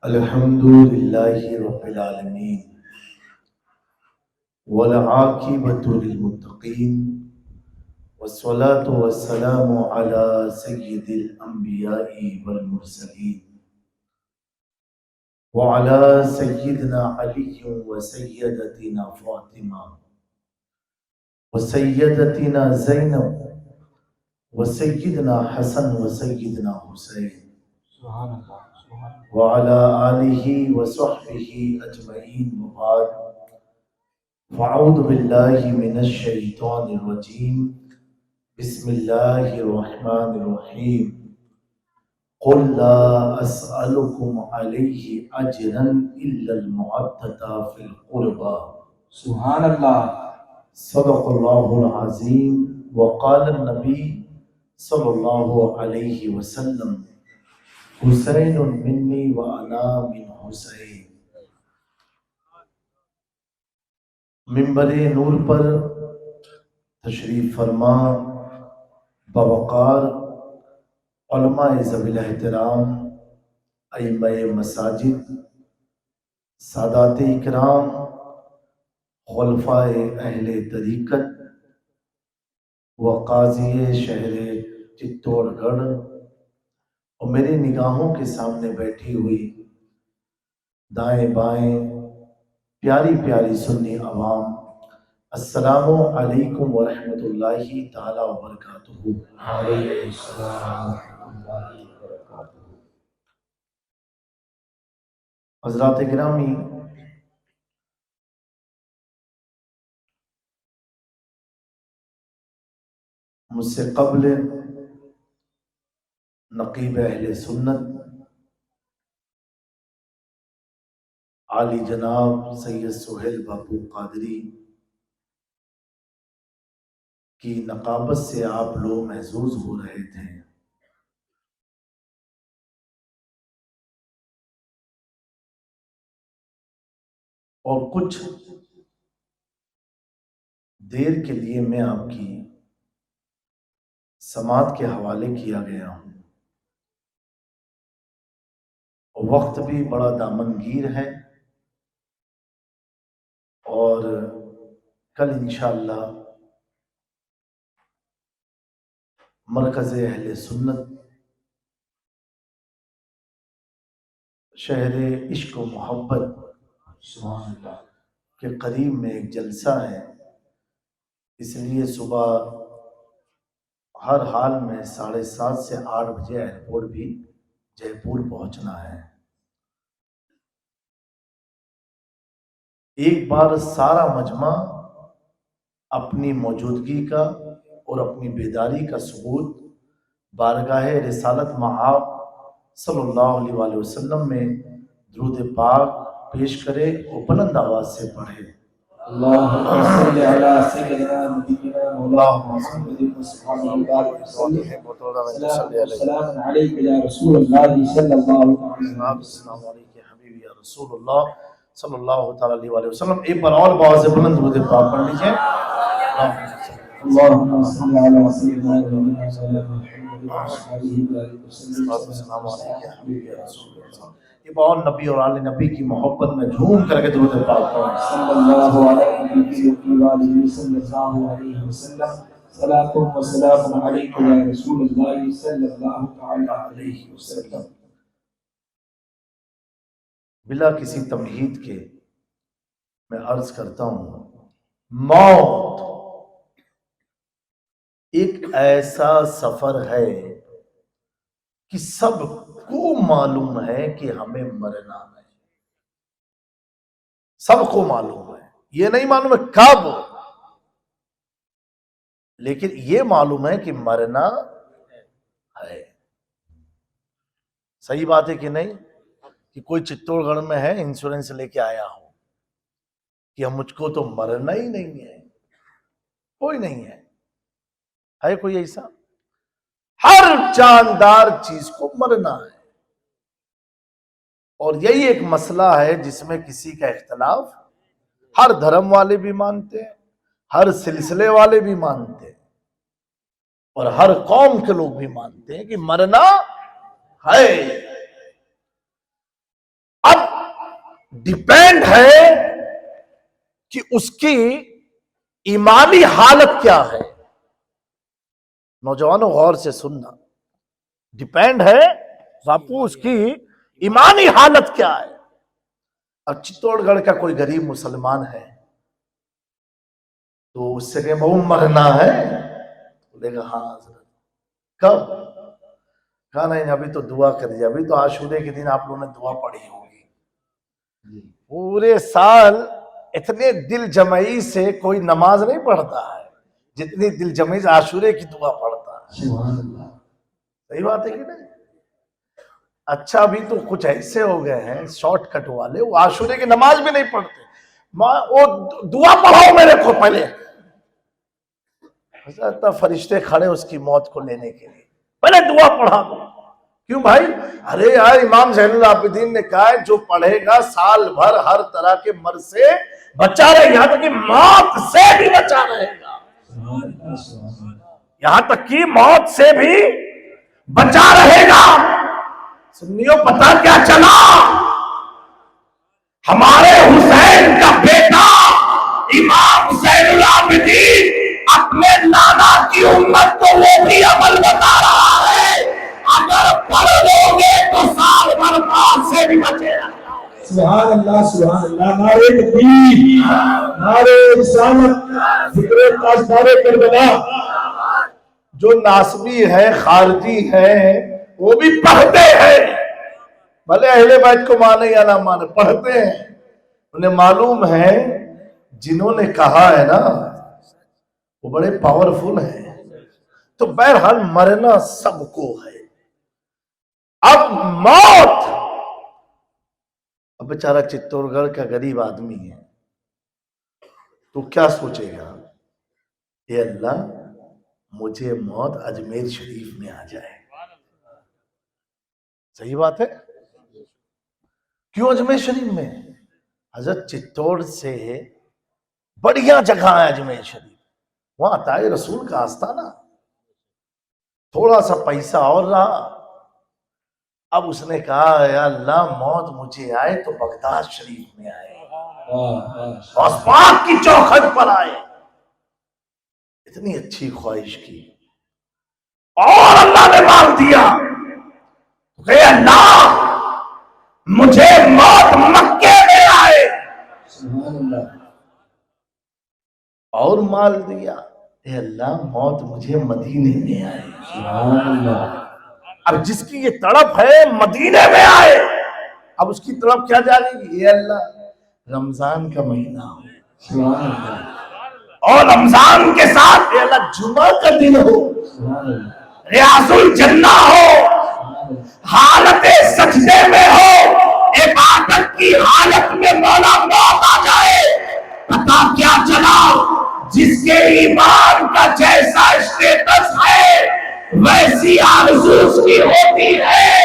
الحمد لله رب العالمين والعاقبة للمتقين والصلاة والسلام على سيد الأنبياء والمرسلين وعلى سيدنا علي وسيدتنا فاطمة وسيدتنا زينب وسيدنا حسن وسيدنا حسين وعلى آله وصحبه أجمعين وبعد فأعوذ بالله من الشيطان الرجيم بسم الله الرحمن الرحيم قل لا أسألكم عليه أجرا إلا المودة في القربى سبحان اللہ. صدق الله العظيم. وقال النبي صلى الله عليه وسلم حسين مني وأنا من حسين. منبر نور پر تشریف فرما بوقار علماء ذوی الاحترام، ائمہ مساجد، سادات اکرام، خلفاء اہل طریقت و قاضی شہر چتوڑ گڑھ اور میری نگاہوں کے سامنے بیٹھی ہوئی دائیں بائیں پیاری پیاری سنی عوام، السلام علیکم ورحمۃ اللہ تعالی وبرکاتہ. علیہ السلام ورحمۃ اللہ وبرکاتہ. حضرات گرامی، مجھ سے قبل نقیب اہل سنت عالی جناب سید سہیل باپو قادری کی نقابت سے آپ لوگ محظوظ ہو رہے تھے. اور کچھ دیر کے لیے میں آپ کی سماعت کے حوالے کیا گیا ہوں. وقت بھی بڑا دامنگیر ہے اور کل انشاءاللہ مرکز اہل سنت شہر عشق و محبت سبحان اللہ. کے قریب میں ایک جلسہ ہے، اس لیے صبح ہر حال میں 7:30 سے 8 بجے ایئرپورٹ بھی جے پور پہنچنا ہے. ایک بار سارا مجمع اپنی موجودگی کا اور اپنی بیداری کا ثبوت بارگاہ رسالت مآب صلی اللہ علیہ وآلہ وسلم میں درود پاک پیش کرے اور بلند آواز سے پڑھے. اللہم صلی علی سیدنا نبینا مولانا محمد صلی اللہ علیہ وسلم. سلام علیک یا رسول اللہ صلی اللہ علیہ وسلم. السلام علیکم حبیبی یا رسول اللہ صلی اللہ تعالی علیہ وآلہ وسلم. ایک بار اور بہت سے بلند درود پاک پڑھ لیجئے. اللہم صلی علی سیدنا نبینا مولانا محمد صلی اللہ علیہ السلام وسلم. علیکم حبیبی یا رسول اللہ. یہ بہت نبی اور آل نبی کی محبت میں جھوم کر کے درود پاک پڑھیں. صلی اللہ علیہ وآلہ صلی اللہ علیہ وسلم. صلاۃ و سلام علیک یا رسول اللہ صلی اللہ تعالی علیہ وسلم. بلا کسی تمہید کے میں عرض کرتا ہوں، موت ایک ایسا سفر ہے کہ سب کو معلوم ہے کہ ہمیں مرنا ہے. سب کو معلوم ہے، یہ نہیں معلوم ہے کب، لیکن یہ معلوم ہے کہ مرنا ہے. صحیح بات ہے کہ نہیں؟ کہ کوئی چتوڑ گڑھ میں ہے انشورنس لے کے آیا ہو کہ مجھ کو تو مرنا ہی نہیں ہے. کوئی نہیں ہے. ہے کوئی ایسا؟ ہر جاندار چیز کو مرنا ہے. اور یہی ایک مسئلہ ہے جس میں کسی کا اختلاف ہر دھرم والے بھی مانتے ہیں، ہر سلسلے والے بھی مانتے ہیں، اور ہر قوم کے لوگ بھی مانتے ہیں کہ مرنا ہے. ڈیپینڈ ہے کہ اس کی ایمانی حالت کیا ہے. نوجوانوں غور سے سننا، ڈیپینڈ ہے باپو اس کی ایمانی حالت کیا ہے. اب چتوڑ گڑھ کا کوئی غریب مسلمان ہے تو اس سے کہ بہو مرنا ہے، بولے گا ہاں حضرت. کب؟ کہا نہیں ابھی تو دعا کریے، ابھی تو عاشورے کے دن آپ لوگوں نے دعا پڑھی ہوگی. پورے سال اتنے دل جمعی سے کوئی نماز نہیں پڑھتا ہے جتنی دل جمعی سے عاشورے کی دعا پڑھتا ہے. سبحان اللہ. صحیح بات ہے کہ نہیں؟ اچھا ابھی تو کچھ ایسے ہو گئے ہیں شارٹ کٹ والے، وہ عاشورے کی نماز بھی نہیں پڑھتے. وہ دعا پڑھاؤ میرے کو پہلے. حضرت فرشتے کھڑے اس کی موت کو لینے کے لیے، پہلے دعا پڑھا دو. کیوں بھائی؟ ارے یار امام زین العابدین نے کہا ہے جو پڑھے گا سال بھر ہر طرح کے مرض سے بچا رہے، یہاں تک کہ موت سے بھی بچا رہے گا. یہاں تک کہ موت سے بھی بچا رہے گا. سنیو پتہ کیا چلا؟ ہمارے حسین کا بیٹا امام زین العابدین اپنے نانا کی امت کو وہ بھی عمل بتا رہا ہے، اگر پڑھ لو گے تو سال بھر موت سے بھی بچے گا. سبحان اللہ سبحان اللہ. نعرہ تکبیر، نعرہ رسالت، ذکر تاجدار کربلا. جو ناسبی ہے خارجی ہے وہ بھی پڑھتے ہیں، بھلے اہل بیت کو مانے یا نہ مانے، پڑھتے ہیں. انہیں معلوم ہے جنہوں نے کہا ہے نا وہ بڑے پاورفل ہیں. تو بہرحال مرنا سب کو ہے. اب موت، اب بیچارہ چتور گڑھ کا غریب آدمی ہے تو کیا سوچے گا؟ اے اللہ مجھے موت اجمیر شریف میں آ جائے. صحیح بات ہے. کیوں اجمیر شریف میں؟ حضرت چتوڑ سے بڑھیا جگہ ہے اجمیر شریف، وہاں عطائے رسول کا آستانہ. تھوڑا سا پیسہ اور رہا. اب اس نے کہا اے اللہ موت مجھے آئے تو بغداد شریف میں آئے، غوث پاک کی چوکھٹ پر آئے. اتنی اچھی خواہش کی اور اللہ نے مال دیا. اے اللہ مجھے موت مکے میں آئے، سبحان اللہ. اور مال دیا. اے اللہ موت مجھے مدینے میں آئے. سبحان اللہ. اب جس کی یہ تڑپ ہے مدینے میں آئے، اب اس کی تڑپ کیا جائے گی؟ اے اللہ رمضان کا مہینہ ہو سبحان اللہ. اور رمضان کے ساتھ اے اللہ جمعہ کا دن ہو، سبحان اللہ. ریاض الجنہ ہو، حالت سجدے میں ہو، عبادت کی حالت میں مولا موت آ جائے. پتا کیا چلا؟ جس کے ایمان کا جیسا اسٹیٹس ہے ویسی آرزو اس کی ہوتی ہے،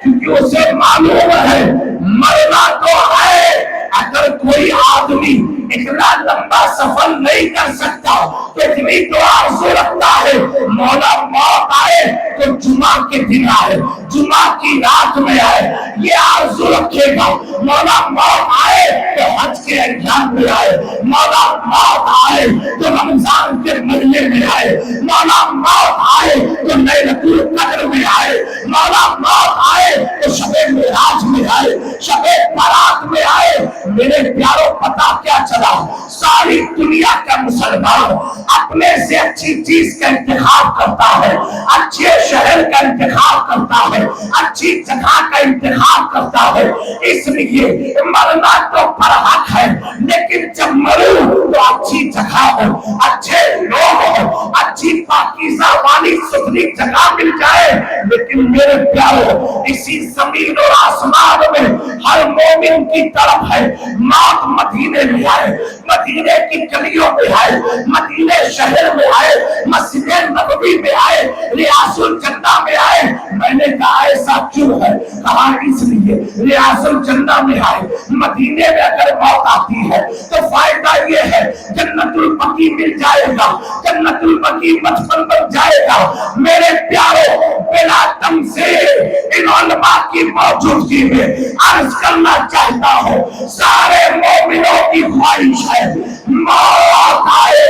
کیونکہ اسے معلوم ہے مرنا تو ہے. اگر کوئی آدمی اتنا لمبا سفر نہیں کر سکتا تو اتنی تو آرزو رکھتا ہے مولا موت آئے تو جمعہ کے دن آئے، جمعہ کی رات میں آئے. یہ آرزو رکھے گا مولا موت آئے تو حج کے ایام میں آئے، مولا موت آئے تو رمضان کے مہینے میں آئے، مولا موت آئے تو لیلۃ القدر میں آئے، مولا موت آئے تو شب معراج میں آئے، شب برات میں آئے. میرے پیاروں پتا کیا چلا؟ ساری دنیا کا مسلمان اپنے سے اچھی چیز کا انتخاب کرتا ہے، اچھے شہر کا انتخاب کرتا ہے، اچھی جگہ کا انتخاب کرتا ہے. اس لیے مرنا تو فرحق ہے، لیکن جب مروں تو اچھی جگہ ہو، اچھے لوگ ہو، اچھی پاکیزہ والی ستھری جگہ مل جائے. لیکن میرے پیاروں اسی زمین اور آسمان میں ہر مومن کی طرف ہے موت مدینے میں آئے، مدینے کی گلیوں میں آئے، مدینے شہر میں آئے، مسجد نبوی میں آئے، ریاض الجنہ میں آئے. میں نے کہا ایسا کیوں ہے؟ کہا اس لیے ریاض الجنہ میں آئے، مدینے میں اگر موت آتی ہے تو فائدہ یہ ہے جنت البقیع مل جائے گا، جنت البقیع مدفن بن جائے گا. میرے پیاروں بلا تمثیل ان علماء کی موجودگی میں عرض کرنا چاہتا ہوں، سارے مومنوں کی خواہش ہے موت آئے،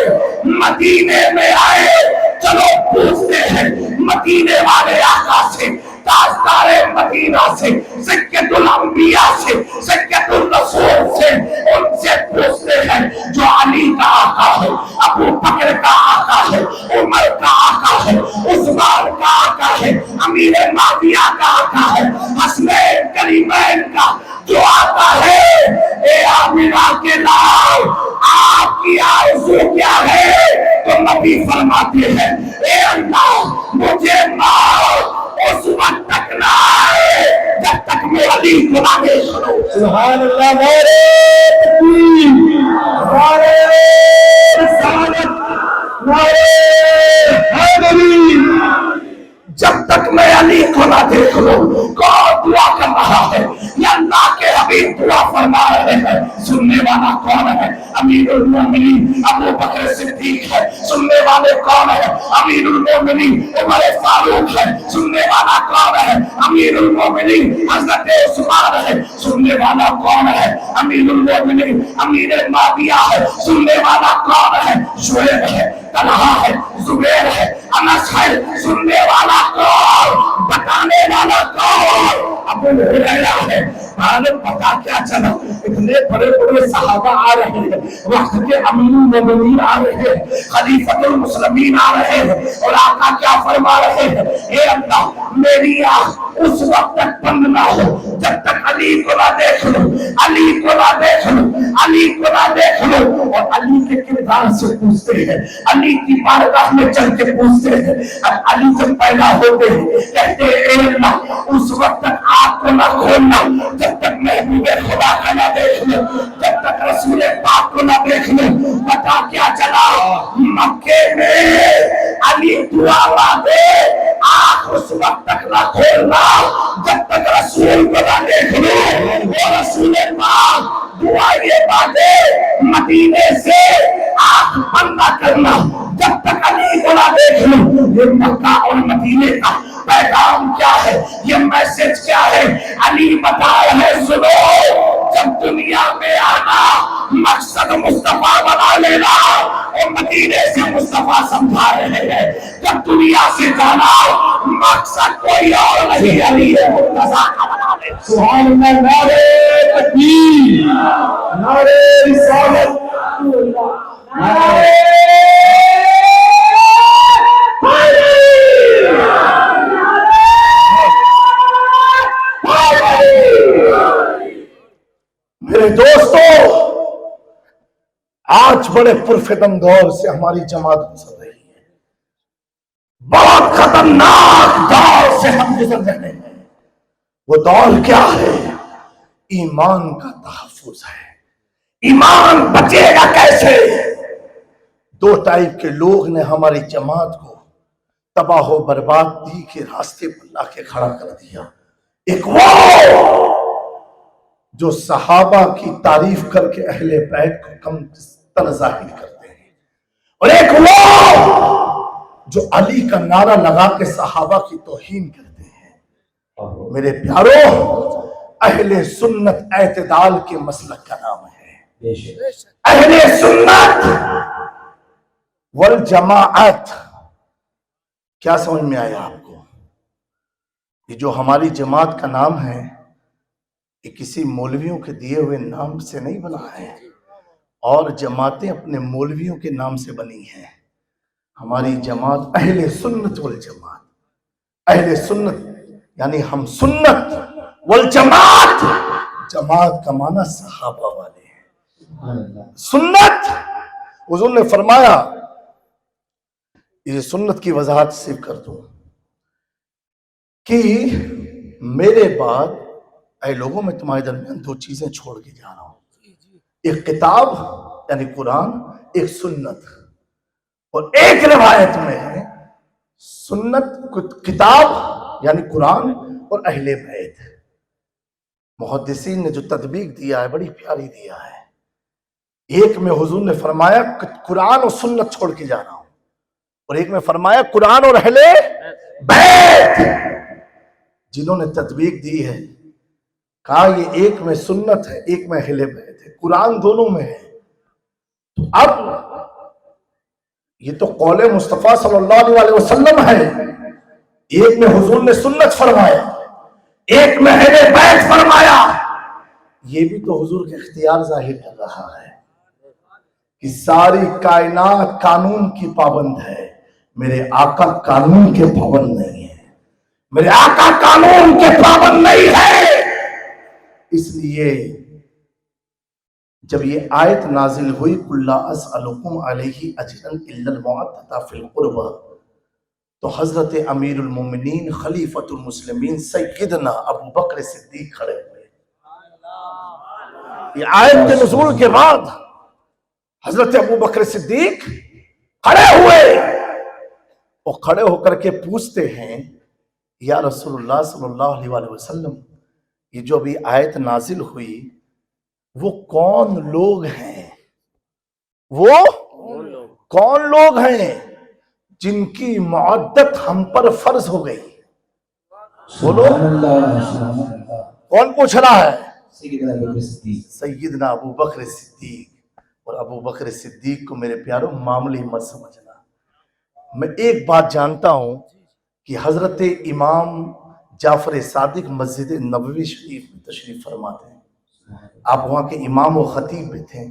مدینے میں آئے۔ چلو پوچھتے ہیں مدینے والے آقا سے، تاجدار مدینہ سے، سید الانبیاء سے، سید الرسول سے، ان سے پوچھتے ہیں جو علی کا آقا ہے، ابو بکر کا آقا ہے، عمر کا آقا ہے، عثمان کا آقا ہے، امیر معاویہ کا آقا ہے، حسنین کریمین کا جو آقا ہے، اے آمنہ کے لال آپ کی آرزو کیا ہے؟ تو نبی فرماتے ہیں اے اللہ مجھے موت اس وقت تک نہ آئے جب تک میں علی کو نہ دیکھ لوں۔ سبحان اللہ، نعرہ تکبیر، نعرہ رسالت، نعرہ حیدری۔ جب تک میں علی کو نہ دیکھ لوں۔ کون دعا کر رہا ہے؟ یا اللہ کے حبیب دعا فرما رہے ہیں۔ سننے والا کون ہے؟ امیر المومنین ابو بکر صدیق ہے۔ سننے والے کون ہے؟ امیر المومنین عمر فاروق ہے۔ سننے والا کون ہے؟ امیر المومنین حضرت عثمان ہے۔ سننے والا کون ہے؟ امیر المومنین امیر معاویہ ہے۔ سننے والا کون ہے؟ شعیب ہے، طلحہ ہے، زبیر ہے، انس ہے۔ سننے والا کون؟ بتانے والا کون؟ ابو ہریرہ ہے۔ معلوم پتا کیا چلا؟ اتنے بڑے بڑے صحابہ آ رہے ہیں، وقت کے امیر المومنین آ رہے ہیں، خلیفۃ المسلمین آ رہے ہیں، اور آقا کیا فرما رہے ہیں؟ اے اللہ میری آنکھ اس وقت تک بند نہ ہو جب تک علی کو نہ دیکھ لوں، علی کو نہ دیکھ لوں، علی کو نہ دیکھ لوں۔ اور علی کے کردار سے پوچھتے ہیں، علی کی بارگاہ میں چل کے پوچھتے ہیں۔ اب علی جب پیدا ہوتے ہیں کہتے ہیں اے اللہ اس وقت تک آنکھ کو نہ کھولنا جب تک محبوب خدا کا نہ دیکھ لوں، جب تک رسول پاک کو نہ دیکھ لوں۔ پتا کیا چلا؟ مکے میں علی دعا مانگے آنکھ اس وقت تک نہ کھولنا جب تک رسول کو نہ دیکھ لوں، اور رسول پاک دعا یہ مانگے مدینے سے آنکھ بند نہ کرنا جب تک علی کو نہ دیکھ لوں۔ یہ مکہ اور مدینے کا پیغام کیا ہے؟ یہ میسج کیا ہے؟ علی بتا رہے سنو، جب دنیا میں آنا مقصد مصطفیٰ بنا لینا، اور مدینے سے مصطفیٰ سمجھا رہے ہیں جب دنیا سے جانا مقصد کوئی اور نہیں، علی مرتضیٰ کا بنا لینا۔ سبحان اللہ، نعرہ تکبیر، نعرہ رسالت، نعرہ میرے دوستو، آج بڑے پرفتن دور سے ہماری جماعت گزر رہی ہے، بہت خطرناک دور سے ہم گزر رہے ہیں۔ وہ دور کیا ہے؟ ایمان کا تحفظ ہے۔ ایمان بچے گا کیسے؟ دو ٹائپ کے لوگ نے ہماری جماعت کو تباہ و بربادی کے راستے پر لا کے کھڑا کر دیا۔ ایک وہ جو صحابہ کی تعریف کر کے اہل بیت کو کم تر ظاہر کرتے ہیں، اور ایک وہ جو علی کا نعرہ لگا کے صحابہ کی توہین کرتے ہیں۔ میرے پیارو، اہل سنت اعتدال کے مسلک کا نام ہے۔ اہل سنت والجماعت، کیا سمجھ میں آیا آپ کو؟ یہ جو ہماری جماعت کا نام ہے یہ کسی مولویوں کے دیے ہوئے نام سے نہیں بنا ہے، اور جماعتیں اپنے مولویوں کے نام سے بنی ہیں۔ ہماری جماعت اہل سنت والجماعت، اہل سنت یعنی ہم سنت، والجماعت جماعت کا معنی صحابہ والے ہیں۔ سنت، حضور نے فرمایا، یہ سنت کی وضاحت صرف کر دوں کہ میرے بعد اے لوگوں میں تمہارے درمیان دو چیزیں چھوڑ کے جا رہا ہوں، ایک کتاب یعنی قرآن، ایک سنت۔ اور ایک روایت میں ہے سنت کتاب یعنی قرآن اور اہل بیت۔ محدثین نے جو تطبیق دیا ہے بڑی پیاری دیا ہے۔ ایک میں حضور نے فرمایا قرآن اور سنت چھوڑ کے جا رہا ہوں، اور ایک میں فرمایا قرآن اور اہل بیت۔ جنہوں نے تطبیق دی ہے کہا یہ ایک میں سنت ہے ایک میں اہل بیت ہے، قرآن دونوں میں ہے۔ تو اب یہ تو قول مصطفیٰ صلی اللہ علیہ وسلم ہے، ایک میں حضور نے سنت فرمایا، ایک میں اہل بیت فرمایا، یہ بھی تو حضور کے اختیار ظاہر کر رہا ہے کہ ساری کائنات قانون کی پابند ہے، میرے آقا قانون کے پابند نہیں ہے، میرے آقا قانون کے پابند نہیں ہے۔ اس لیے جب یہ آیت نازل ہوئی قُل لا اسألکم علیہ اجرا الا المودۃ فی القربى، تو حضرت امیر المومنین خلیفۃ المسلمین سیدنا ابو بکر صدیق کھڑے ہوئے۔ یہ آیت کے نزول کے بعد حضرت ابو بکر صدیق کھڑے ہوئے، وہ کھڑے ہو کر کے پوچھتے ہیں یا رسول اللہ صلی اللہ علیہ وسلم، یہ جو ابھی آیت نازل ہوئی وہ کون لوگ ہیں، وہ کون لوگ ہیں جن کی معدت ہم پر فرض ہو گئی؟ بولو کون پوچھ رہا ہے؟ سیدنا ابو بکر صدیق۔ اور ابو بکر صدیق کو میرے پیاروں معمولی مت سمجھنا، میں ایک بات جانتا ہوں کہ حضرت امام جعفر صادق مسجد نبوی شریف میں تشریف فرماتے ہیں، آپ وہاں کے امام و خطیب بھی تھے۔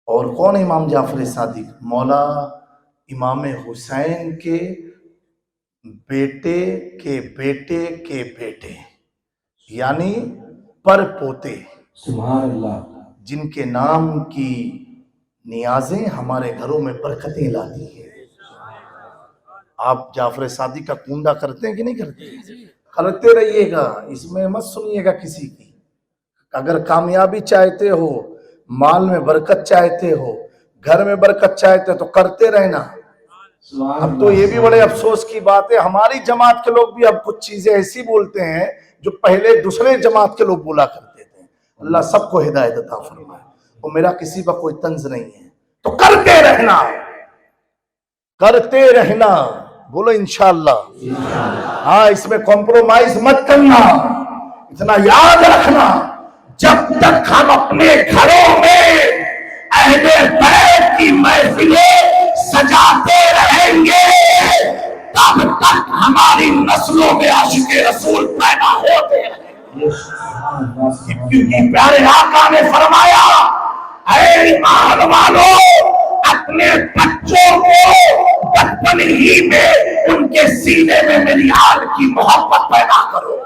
اور کون امام جعفر صادق؟ مولا امام حسین کے بیٹے کے بیٹے کے بیٹے، یعنی پر پوتے، سبحان اللہ، جن کے نام کی نیازیں ہمارے گھروں میں برکتیں لاتی ہیں۔ آپ جعفر صادق کا کنڈا کرتے ہیں کہ نہیں کرتے؟ کرتے رہیے گا، اس میں مت سنیے گا کسی کی۔ اگر کامیابی چاہتے ہو، مال میں برکت چاہتے ہو، گھر میں برکت چاہتے ہو تو کرتے رہنا۔ اب تو یہ بھی بڑے افسوس کی بات ہے، ہماری جماعت کے لوگ بھی اب کچھ چیزیں ایسی بولتے ہیں جو پہلے دوسرے جماعت کے لوگ بولا کرتے تھے۔ اللہ سب کو ہدایت عطا فرمائے، وہ میرا کسی پر کوئی طنز نہیں ہے۔ تو کرتے رہنا، کرتے رہنا، بولو انشاءاللہ۔ ہاں، اس میں کمپرومائز مت کرنا، اتنا یاد رکھنا، جب تک ہم اپنے گھروں میں اہل بیت کی محفلیں سجاتے رہیں گے تب تک ہماری نسلوں میں عاشق رسول پیدا ہوتے رہیں گے۔ کیونکہ پیارے آقا نے فرمایا، اے ایمان والو، اپنے بچوں کو بچپن ہی میں ان کے سینے میں میری آل کی محبت پیدا کرو،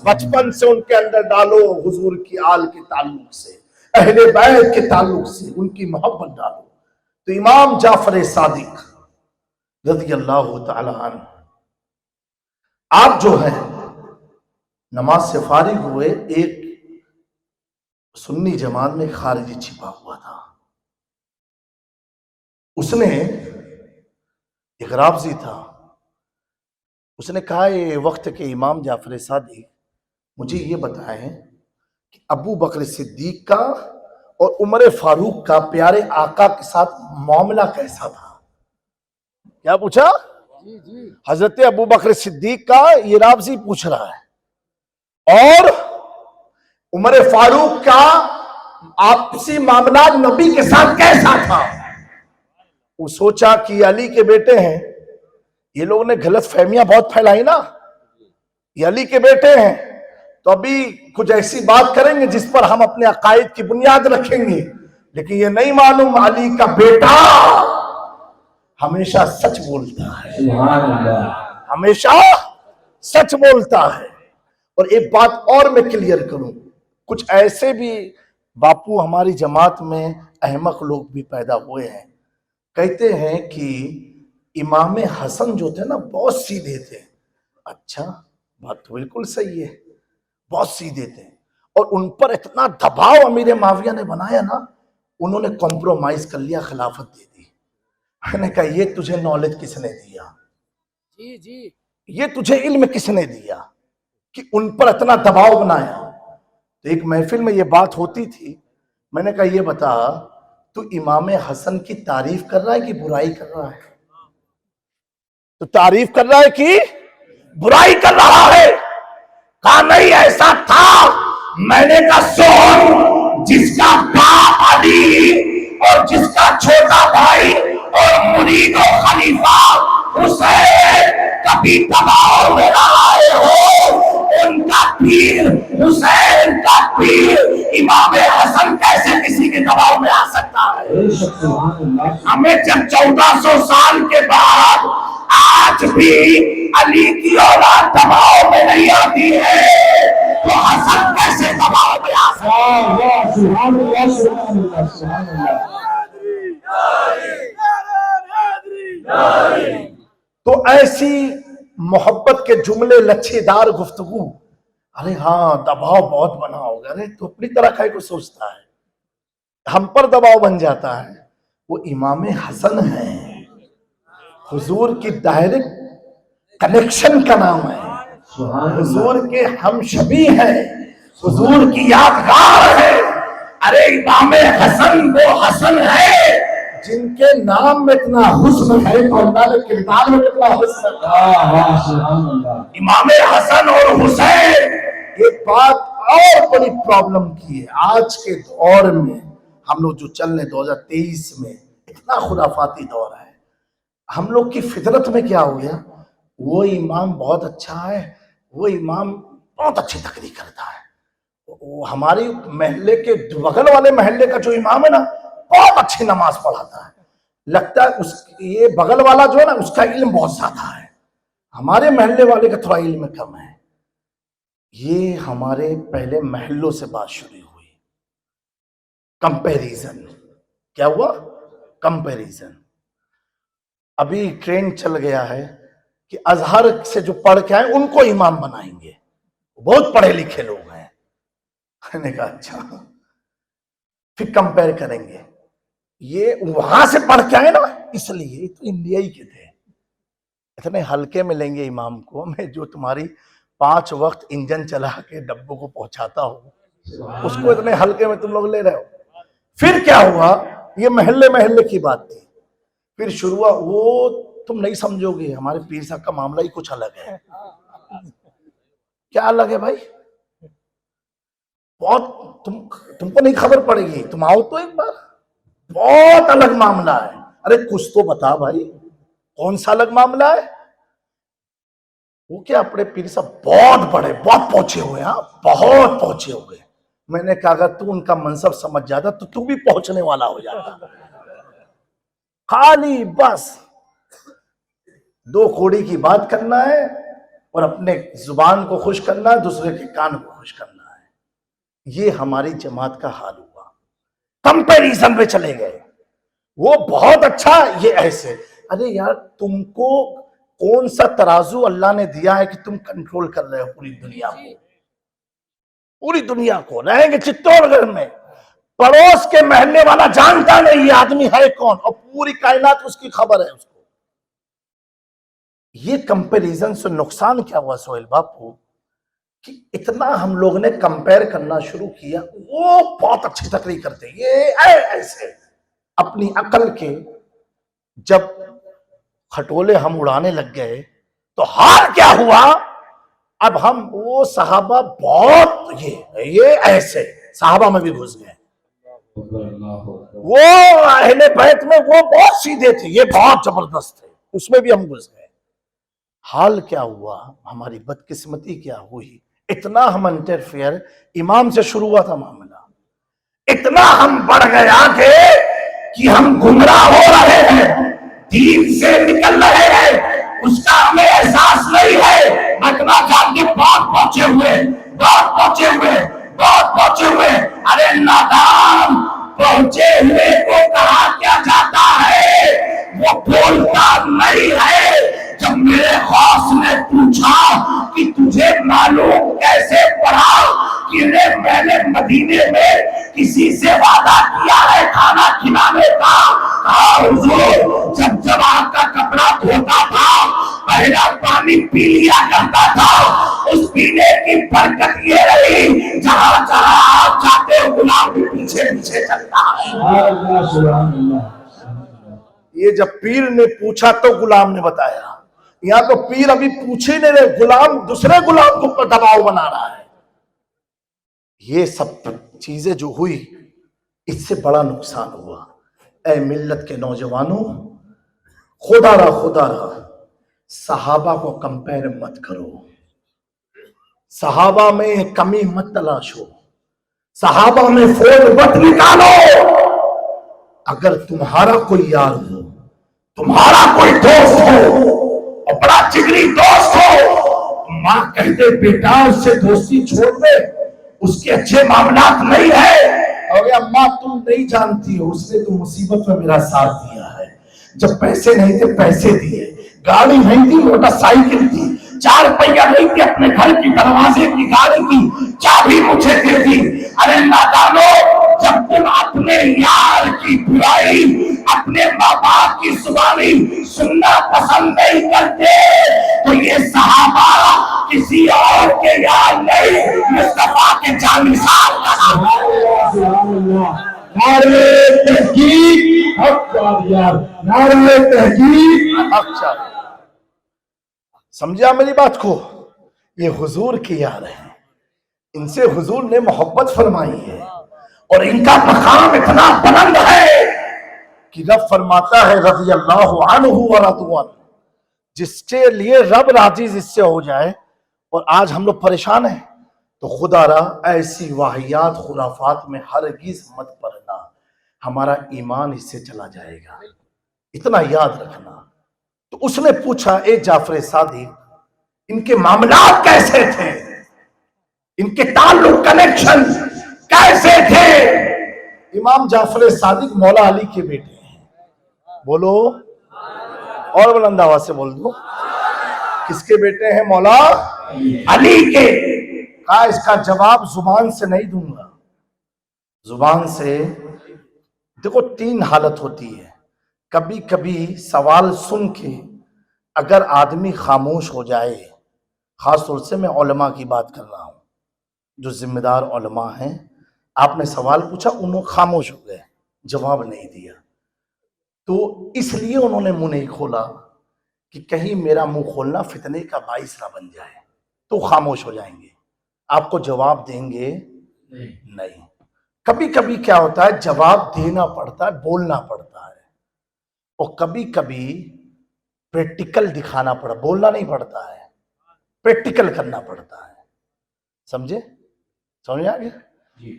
بچپن سے ان کے اندر ڈالو، حضور کی آل کے تعلق سے، اہل بیت کے تعلق سے ان کی محبت ڈالو۔ تو امام جعفر صادق رضی اللہ تعالی عنہ، آپ جو ہے نماز سے فارغ ہوئے، ایک سنی جماعت میں خارجی چھپا ہوا تھا، اس نے ایک رافضی تھا، اس نے کہا یہ وقت کے امام جعفر صادق مجھے یہ بتائیں کہ ابو بکر صدیق کا اور عمر فاروق کا پیارے آقا کے ساتھ معاملہ کیسا تھا؟ کیا پوچھا؟ حضرت ابو بکر صدیق کا یہ رافضی پوچھ رہا ہے، اور عمر فاروق کا آپسی معاملات نبی کے ساتھ کیسا تھا؟ وہ سوچا کہ یہ علی کے بیٹے ہیں، یہ لوگوں نے غلط فہمیاں بہت پھیلائی نا، یہ علی کے بیٹے ہیں تو ابھی کچھ ایسی بات کریں گے جس پر ہم اپنے عقائد کی بنیاد رکھیں گے، لیکن یہ نہیں معلوم علی کا بیٹا ہمیشہ سچ بولتا ہے، ہمیشہ سچ بولتا ہے۔ اور ایک بات اور میں کلیئر کروں، کچھ ایسے بھی باپو ہماری جماعت میں احمق لوگ بھی پیدا ہوئے ہیں، کہتے ہیں کہ امام حسن جو تھے نا بہت سیدھے تھے۔ اچھا، بات تو بالکل صحیح ہے، بہت سیدھے تھے، اور ان پر اتنا دباؤ امیر معاویہ نے بنایا نا، انہوں نے کمپرومائز کر لیا، خلافت دے دی۔ میں نے کہا یہ تجھے نالج کس نے دیا؟ یہ تجھے علم کس نے دیا کہ ان پر اتنا دباؤ بنایا؟ تو ایک محفل میں یہ بات ہوتی تھی، میں نے کہا یہ بتا تو امام حسن کی تعریف کر رہا ہے کہ برائی کر رہا ہے؟ تو تعریف کر رہا ہے کہ برائی کر رہا ہے؟ کہا نہیں ایسا تھا. میں نے کہا سن، جس کا باپ علی اور جس کا چھوٹا بھائی اور مرید و خلیفہ حسین کبھی دباؤ میں نہ آئے ہو، ان کا پیر حسین کا پیر امام حسن کیسے کسی کے دباؤ میں آ سکتا ہے؟ ہمیں جب 1400 سال کے بعد آج بھی علی کی اولاد دباؤ میں نہیں آتی ہے تو حسن کیسے دباؤ میں آ سکتا ہے؟ تو ایسی محبت کے جملے، لچھے دار گفتگو. ارے ہاں دباؤ بہت بنا ہوگا. ارے تو اپنی طرح کھائے کو سوچتا ہے، ہم پر دباؤ بن جاتا ہے. وہ امام حسن ہیں، حضور کی ڈائریکٹ کنیکشن کا نام ہے، حضور کے ہم شبیہ ہیں، حضور کی یادگار ہے. ارے امام حسن وہ حسن ہے جن کے نام میں اتنا حسن ہے تو اللہ نے کردار میں کتنا حسن ہے. امام حسن اور حسین. ایک بات اور بڑی پرابلم کی ہے آج کے دور میں، ہم لوگ جو چل رہے 2023 میں اتنا خرافاتی دور ہے. ہم لوگ کی فطرت میں کیا ہو گیا، وہ امام بہت اچھا ہے، وہ امام بہت اچھی تقریر کرتا ہے. وہ ہماری محلے کے بغل والے محلے کا جو امام ہے نا بہت اچھی نماز پڑھاتا ہے. لگتا ہے یہ بغل والا جو ہے نا اس کا علم بہت زیادہ ہے، ہمارے محلے والے کا تھوڑا علم کم ہے. یہ ہمارے پہلے محلوں سے بات شروع ہوئی. کمپیریزن کیا ہوا؟ کمپیریزن. ابھی ٹرینڈ چل گیا ہے کہ ازہر سے جو پڑھ کے آئے ان کو امام بنائیں گے، بہت پڑھے لکھے لوگ ہیں. میں نے کہا اچھا، پھر کمپیر کریں گے. یہ وہاں سے پڑھ کے آئے نا، اس لیے تو انڈیائی کے تھے. اتنے ہلکے میں لیں گے امام کو، میں جو تمہاری 5 وقت انجن چلا کے ڈبوں کو پہنچاتا ہوں اس کو اتنے ہلکے میں تم لوگ لے رہے ہو. پھر کیا ہوا، یہ محلے کی بات تھی. پھر شروع ہوا، وہ تم نہیں سمجھو گے، ہمارے پیر صاحب کا معاملہ ہی کچھ الگ ہے. کیا الگ ہے بھائی؟ بہت تم کو نہیں خبر پڑے گی، تم آؤ تو ایک بار. بہت الگ معاملہ ہے. ارے کچھ تو بتا بھائی، کون سا الگ معاملہ ہے؟ وہ کیا اپنے پیر صاحب بہت بڑے، بہت پہنچے ہوئے، ہاں بہت پہنچے ہوئے. میں نے کہا اگر تو ان کا منصب سمجھ جاتا تو بھی پہنچنے والا ہو جاتا. خالی بس 2 کوڑی کی بات کرنا ہے اور اپنے زبان کو خوش کرنا ہے، دوسرے کے کان کو خوش کرنا ہے. یہ ہماری جماعت کا حال ہوا. کمپیریزن پہ چلے گئے، وہ بہت اچھا، یہ ایسے. ارے یار تم کو کون سا ترازو اللہ نے دیا ہے کہ تم کنٹرول کر رہے ہو پوری دنیا کو؟ پوری دنیا کو. رہیں گے چتور گڑھ میں، پڑوس کے محلے والا جانتا نہیں یہ آدمی ہے کون، اور پوری کائنات اس کی خبر ہے اس کو. یہ کمپیریزن سے نقصان کیا ہوا سہیل باپو کہ اتنا ہم لوگ نے کمپیر کرنا شروع کیا. وہ بہت اچھی تقریر کرتے، یہ ایسے. اپنی عقل کے جب کھٹولے ہم اڑانے لگ گئے تو حال کیا ہوا، اب ہم وہ صحابہ بہت یہ ایسے صحابہ میں بھی گھس گئے. وہ اہل بیت میں وہ بہت سیدھے تھے، یہ بہت زبردست تھے، اس میں بھی ہم گھس گئے. حال کیا ہوا، ہماری بدقسمتی کیا ہوئی، اتنا ہم انٹرفیئر. امام سے شروع ہوا تھا معاملہ، اتنا ہم بڑھ گئے آگے کہ ہم گمراہ ہو رہے ہیں، دین سے نکل رہے ہیں، اس کا ہمیں احساس نہیں ہے. مکنا جان کے بہت پہنچے ہوئے. ارے نادان، پہنچے ہوئے کو کہا کیا جاتا ہے، وہ بولتا نہیں ہے. جب میرے خاص نے پوچھا کہ تجھے معلوم کیسے پڑا کہ میں نے مدینے میں کسی سے وعدہ کیا ہے کھانا کھلانے کا؟ حضور جب آپ کا کپڑا دھوتا تھا پہلا پانی پی لیا کرتا تھا، اس پینے کی برکت یہ رہی جہاں جہاں آپ جاتے ہو غلام بھی پیچھے پیچھے چلتا ہے. یہ جب پیر نے پوچھا تو غلام نے بتایا. یہاں تو پیر ابھی پوچھ ہی نہیں رہے، غلام دوسرے غلام کو دباؤ بنا رہا ہے۔ یہ سب چیزیں جو ہوئی، اس سے بڑا نقصان ہوا۔ اے ملت کے نوجوانوں، خدا را صحابہ کو کمپیر مت کرو، صحابہ میں کمی مت تلاشو، صحابہ میں فول مت نکالو۔ اگر تمہارا کوئی یار ہو، تمہارا کوئی دوست ہو اور بڑا جگری دوست ہو، ماں کہتے بیٹا اس سے دوستی چھوڑ دے، اس کے اچھے معاملات نہیں ہے، اور اماں تم نہیں جانتی ہو اس نے تو مصیبت میں میرا ساتھ دیا ہے، جب پیسے نہیں تھے پیسے دیے، گاڑی نہیں تھی موٹر سائیکل تھی، 4 پہیا نہیں تھی اپنے گھر کی دروازے کی گاڑی کی چابی مجھے دے دی۔ ارے نادانو، جب تم اپنے یار کی برائی، اپنے ماں باپ کی زبانی سننا پسند نہیں کرتے تو یہ صحابہ کسی اور کے یار نہیں، مصطفیٰ کے جانثال کا نعرہ تحقیق حق باریار، نعرہ تحقیق حق چاہیے۔ سمجھا میری بات کو؟ یہ حضور کی یار ہیں، ان سے حضور نے محبت فرمائی ہے، اور ان کا مقام اتنا بلند ہے کہ رب فرماتا ہے رضی اللہ عنہ ورضوا عنہ، جس کے لیے رب راضی جس سے ہو جائے۔ اور آج ہم لوگ پریشان ہیں، تو خدا را ایسی واہیات خرافات میں ہرگز مت پڑنا، ہمارا ایمان اس سے چلا جائے گا، اتنا یاد رکھنا۔ تو اس نے پوچھا اے جعفر صادق، ان کے معاملات کیسے تھے، ان کے تعلق کنیکشن کیسے تھے؟ امام جعفر صادق مولا علی کے بیٹے ہیں، بولو اور بلند آواز سے بول دو، کس کے بیٹے ہیں؟ مولا علی کے۔ کہا اس کا جواب زبان سے نہیں دوں گا، زبان سے دیکھو 3 حالت ہوتی ہے، کبھی کبھی سوال سن کے اگر آدمی خاموش ہو جائے، خاص طور سے میں علماء کی بات کر رہا ہوں، جو ذمہ دار علماء ہیں، آپ نے سوال پوچھا انہوں خاموش ہو گئے، جواب نہیں دیا، تو اس لیے انہوں نے منہ نہیں کھولا کہ کہیں میرا منہ کھولنا فتنے کا باعث نہ بن جائے، تو خاموش ہو جائیں گے، آپ کو جواب دیں گے نہیں۔ کبھی کبھی کیا ہوتا ہے جواب دینا پڑتا ہے، بولنا پڑتا ہے، اور کبھی کبھی پریکٹیکل دکھانا پڑتا، بولنا نہیں پڑتا ہے، پریکٹیکل کرنا پڑتا ہے، سمجھے؟ سمجھے آگے؟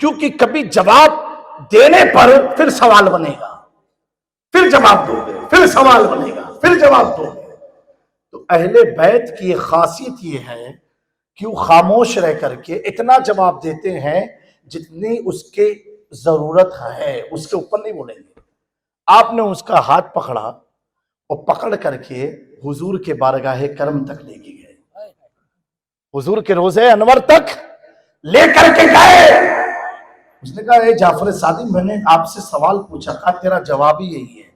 کیونکہ کبھی جواب دینے پر پھر سوال بنے گا، پھر جواب دو گے، پھر سوال بنے گا، پھر جواب دو گے۔ تو اہل بیت کی خاصیت یہ ہے کہ وہ خاموش رہ کر کے اتنا جواب دیتے ہیں جتنی اس کے ضرورت ہے، اس کے اوپر نہیں بولیں گے۔ آپ نے اس کا ہاتھ پکڑا اور پکڑ کر کے حضور کے بارگاہ کرم تک لے کے گئے، حضور کے روضے انور تک لے کر کے گئے۔ اس نے کہا اے جعفر صادق، میں نے آپ سے سوال پوچھا، کہا تیرا جواب ہی یہی ہے،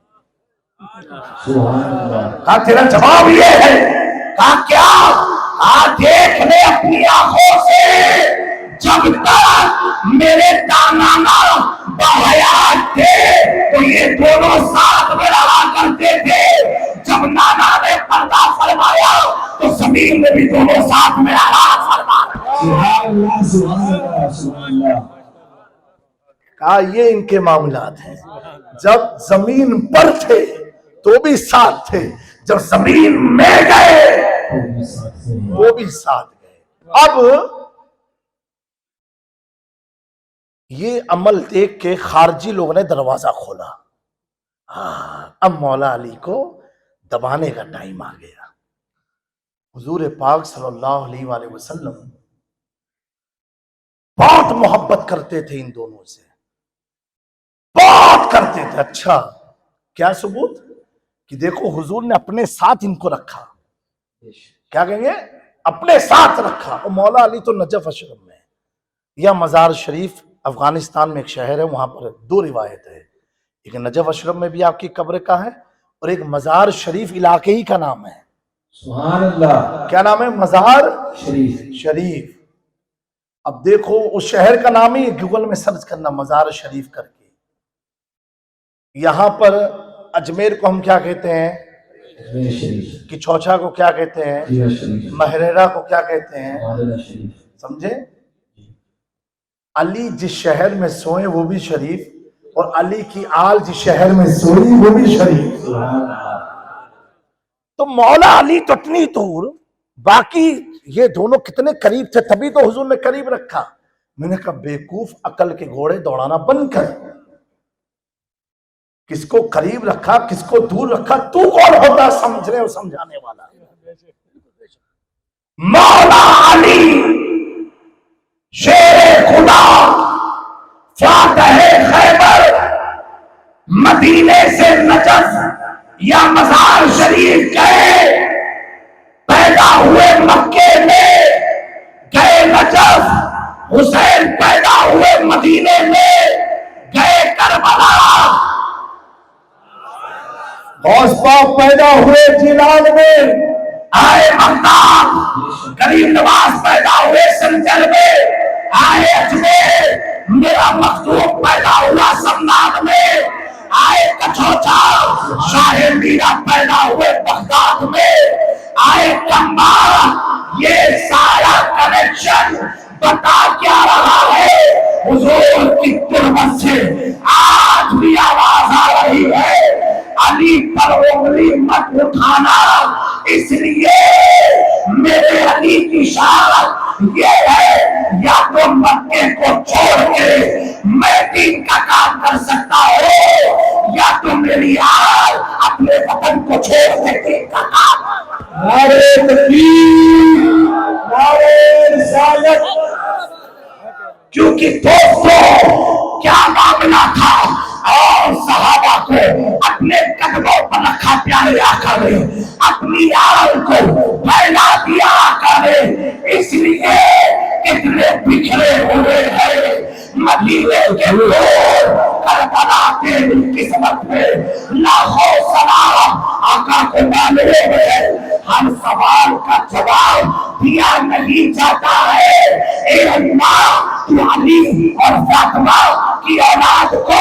کہا تیرا جواب یہ ہے، کہا کیا؟ دیکھ لے اپنی آنکھوں سے، جب تک میرے نانا باحیات تھے تو یہ دونوں ساتھ میں رہا کرتے تھے، جب نانا نے پردہ فرمایا تو زمین میں بھی دونوں ساتھ میں رہا فرمایا۔ سبحان اللہ، سبحان اللہ، سبحان اللہ۔ کہا یہ ان کے معاملات ہیں، جب زمین پر تھے تو بھی ساتھ تھے، جب زمین میں گئے وہ بھی ساتھ گئے۔ اب یہ عمل دیکھ کے خارجی لوگوں نے دروازہ کھولا، اب مولا علی کو دبانے کا ٹائم آ گیا۔ حضور پاک صلی اللہ علیہ وآلہ وسلم بہت محبت کرتے تھے ان دونوں سے، بہت کرتے تھے۔ اچھا کیا ثبوت؟ کہ دیکھو حضور نے اپنے ساتھ ان کو رکھا، کیا کہیں گے؟ اپنے ساتھ رکھا۔ اور مولا علی تو نجف اشرف میں، یا مزار شریف افغانستان میں ایک شہر ہے، وہاں پر 2 روایت ہے، ایک نجف اشرف میں بھی آپ کی قبر کا ہے، اور ایک مزار شریف علاقے ہی کا نام ہے۔ سبحان اللہ، کیا نام ہے؟ مزار شریف۔ اب دیکھو اس شہر کا نام ہی گوگل میں سرچ کرنا، مزار شریف کر کے۔ یہاں پر اجمیر کو ہم کیا کہتے ہیں؟ اجمیر شریف، کہ چوچا کو کیا کہتے ہیں، جیرہ شریف، مہریرا کو کیا کہتے ہیں، مادرہ شریف. سمجھے؟ علی جس شہر میں سوئے وہ بھی شریف، اور علی کی آل جس شہر میں سوئی وہ بھی شریف. سبحان اللہ. تو مولا علی تو اتنی دور، باقی یہ دونوں کتنے قریب تھے، تبھی تو حضور نے قریب رکھا. میں نے کہا بیوقوف، عقل کے گھوڑے دوڑانا بند کر. کس کو قریب رکھا کس کو دور رکھا، تو کون ہوتا سمجھنے اور سمجھانے والا؟ مولا علی شیر خدا فاتح خیبر، مدینے سے نجف یا مزار شریف گئے، پیدا ہوئے مکے میں، گئے نجف. حسین پیدا ہوئے مدینے میں، گئے کربلا. غوث پاک پیدا ہوئے جیلان میں، آئے بغداد. غریب نواز پیدا ہوئے سنجر میں، آئے اجمیر. میرا مخدوم پیدا ہوا سمنان میں، آئے کچھوچا. شاہ میرا پیدا ہوئے بغداد میں، آئے کمبا. یہ سارا کنیکشن بتا کیا رہا ہے؟ حضور کی تربت سے آج بھی آواز آ رہی ہے، علی پر انگلی مت اٹھانا. اس لیے میرے علی کی شان یہ ہے، یا تو مکے کو چھوڑ کے میں دین کا کام کر سکتا ہوں، یا تو میری آل اپنے وطن کو چھوڑ کے دین کا کام. نعرہ تکبیر، نعرہ رسالت. کیونکہ دوستو کیا معاملہ تھا، اور صحابہ کو اپنے قدموں پر رکھا پیارے آقا نے، اپنی آل کو پھیلا دیا آقا نے. اس لیے کتنے بکھرے ہوئے ہیں مدینے کے لوگ، کربلا کے قسمت میں لاکھوں سلام آقا کو ڈالے ہوئے. ہر سوال کا جواب دیا نہیں جاتا ہے. اے اللہ تو علی اور فاطمہ کی اولاد کو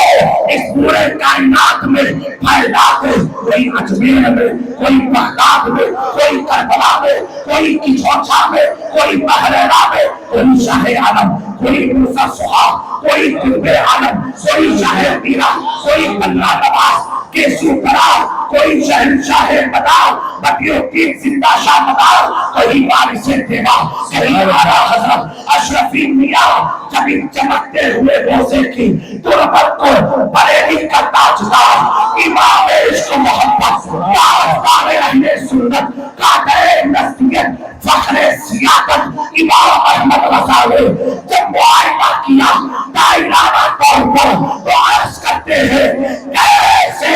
اس پورے کائنات میں پھیلا دے. کوئی اجمیر میں، کوئی بغداد میں، کوئی کربلا میں، کوئی کچھوچا میں، کوئی مہریرا میں، کوئی شاہ عالم، کوئی موسیٰ سہاگ، کوئی قطب عالم، کوئی شاہ میرا، کوئی بلہ نواز کیسو کرا، کوئی شہنشاہ مدار، بدیعالدین زندہ شاہ مدار، کوئی وارث دیوا، کوئی اعلیٰ حضرت اشرفی میاں. جب ان چمکتے ہوئے روزے کی تربت کو بریلی کا تاجدار، امام عشق و محبت، تاجدار اہل سنت، قاطع نصیحت، فخر سیادت امام احمد رضا نے جب معائنہ کیا دائرہ طور پر، تو عرض کرتے ہیں کیسے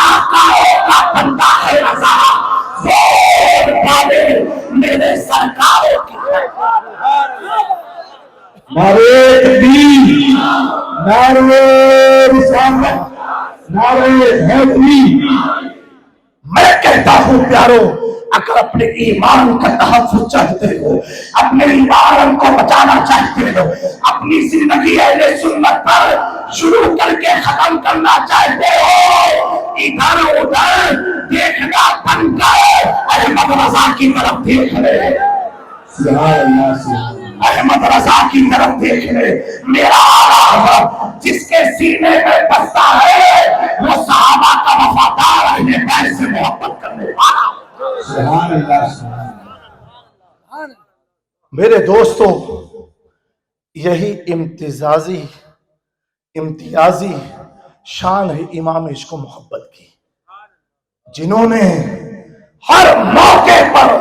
آقاؤں کا بندہ ہے رضا، زور پانے میرے سرکاروں کی. نعرہ تکبیر، نعرہ رسالت، نعرہ حیدری. میں کہتا ہوں پیارو، اگر اپنے ایمان کا تحفظ چاہتے ہو، اپنے ایمان کو بچانا چاہتے ہو، اپنی زندگی اہل سنت پر شروع کر کے ختم کرنا چاہتے ہو، ادھر ادھر دیکھنا بند کر، احمد رضا کی طرف دیکھ لے. سبحان اللہ، سبحان اللہ. احمد رضا کی طرف دیکھ لے. میرا آقا جس کے سینے میں بستا ہے وہ صحابہ کا وفادار اہل بیت سے محبت کرنے والا. سبحان اللہ، سبحان اللہ. میرے دوستو، یہی امتیازی شان ہے امام عشق و محبت کی، جنہوں نے ہر موقع پر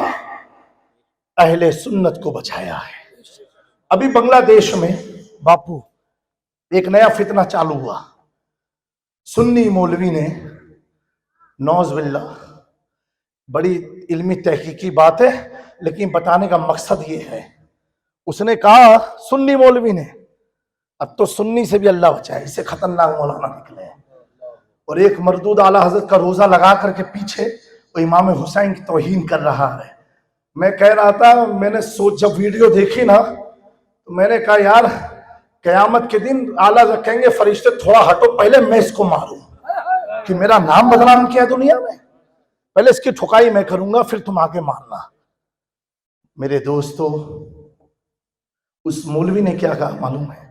اہل سنت کو بچایا ہے. ابھی بنگلہ دیش میں باپو ایک نیا فتنہ چالو ہوا. سنی مولوی نے، نعوذ باللہ، بڑی علمی تحقیقی بات ہے لیکن بتانے کا مقصد یہ ہے، اس نے کہا سنی مولوی نے، اب تو سنی سے بھی اللہ بچائے، اسے خطرناک مولانا نکلے ہیں. اور ایک مردود اعلیٰ حضرت کا روزہ لگا کر کے پیچھے وہ امام حسین کی توہین کر رہا ہے. میں کہہ رہا تھا، میں نے جب ویڈیو دیکھی نا تو میں نے کہا یار قیامت کے دن اعلیٰ حضرت کہیں گے فرشتے تھوڑا ہٹو، پہلے میں اس کو ماروں کہ میرا نام بدنام کیا دنیا میں. پہلے اس کی ٹھکائی میں کروں گا پھر تم آگے ماننا. میرے دوستو اس مولوی نے کیا کہا معلوم ہے؟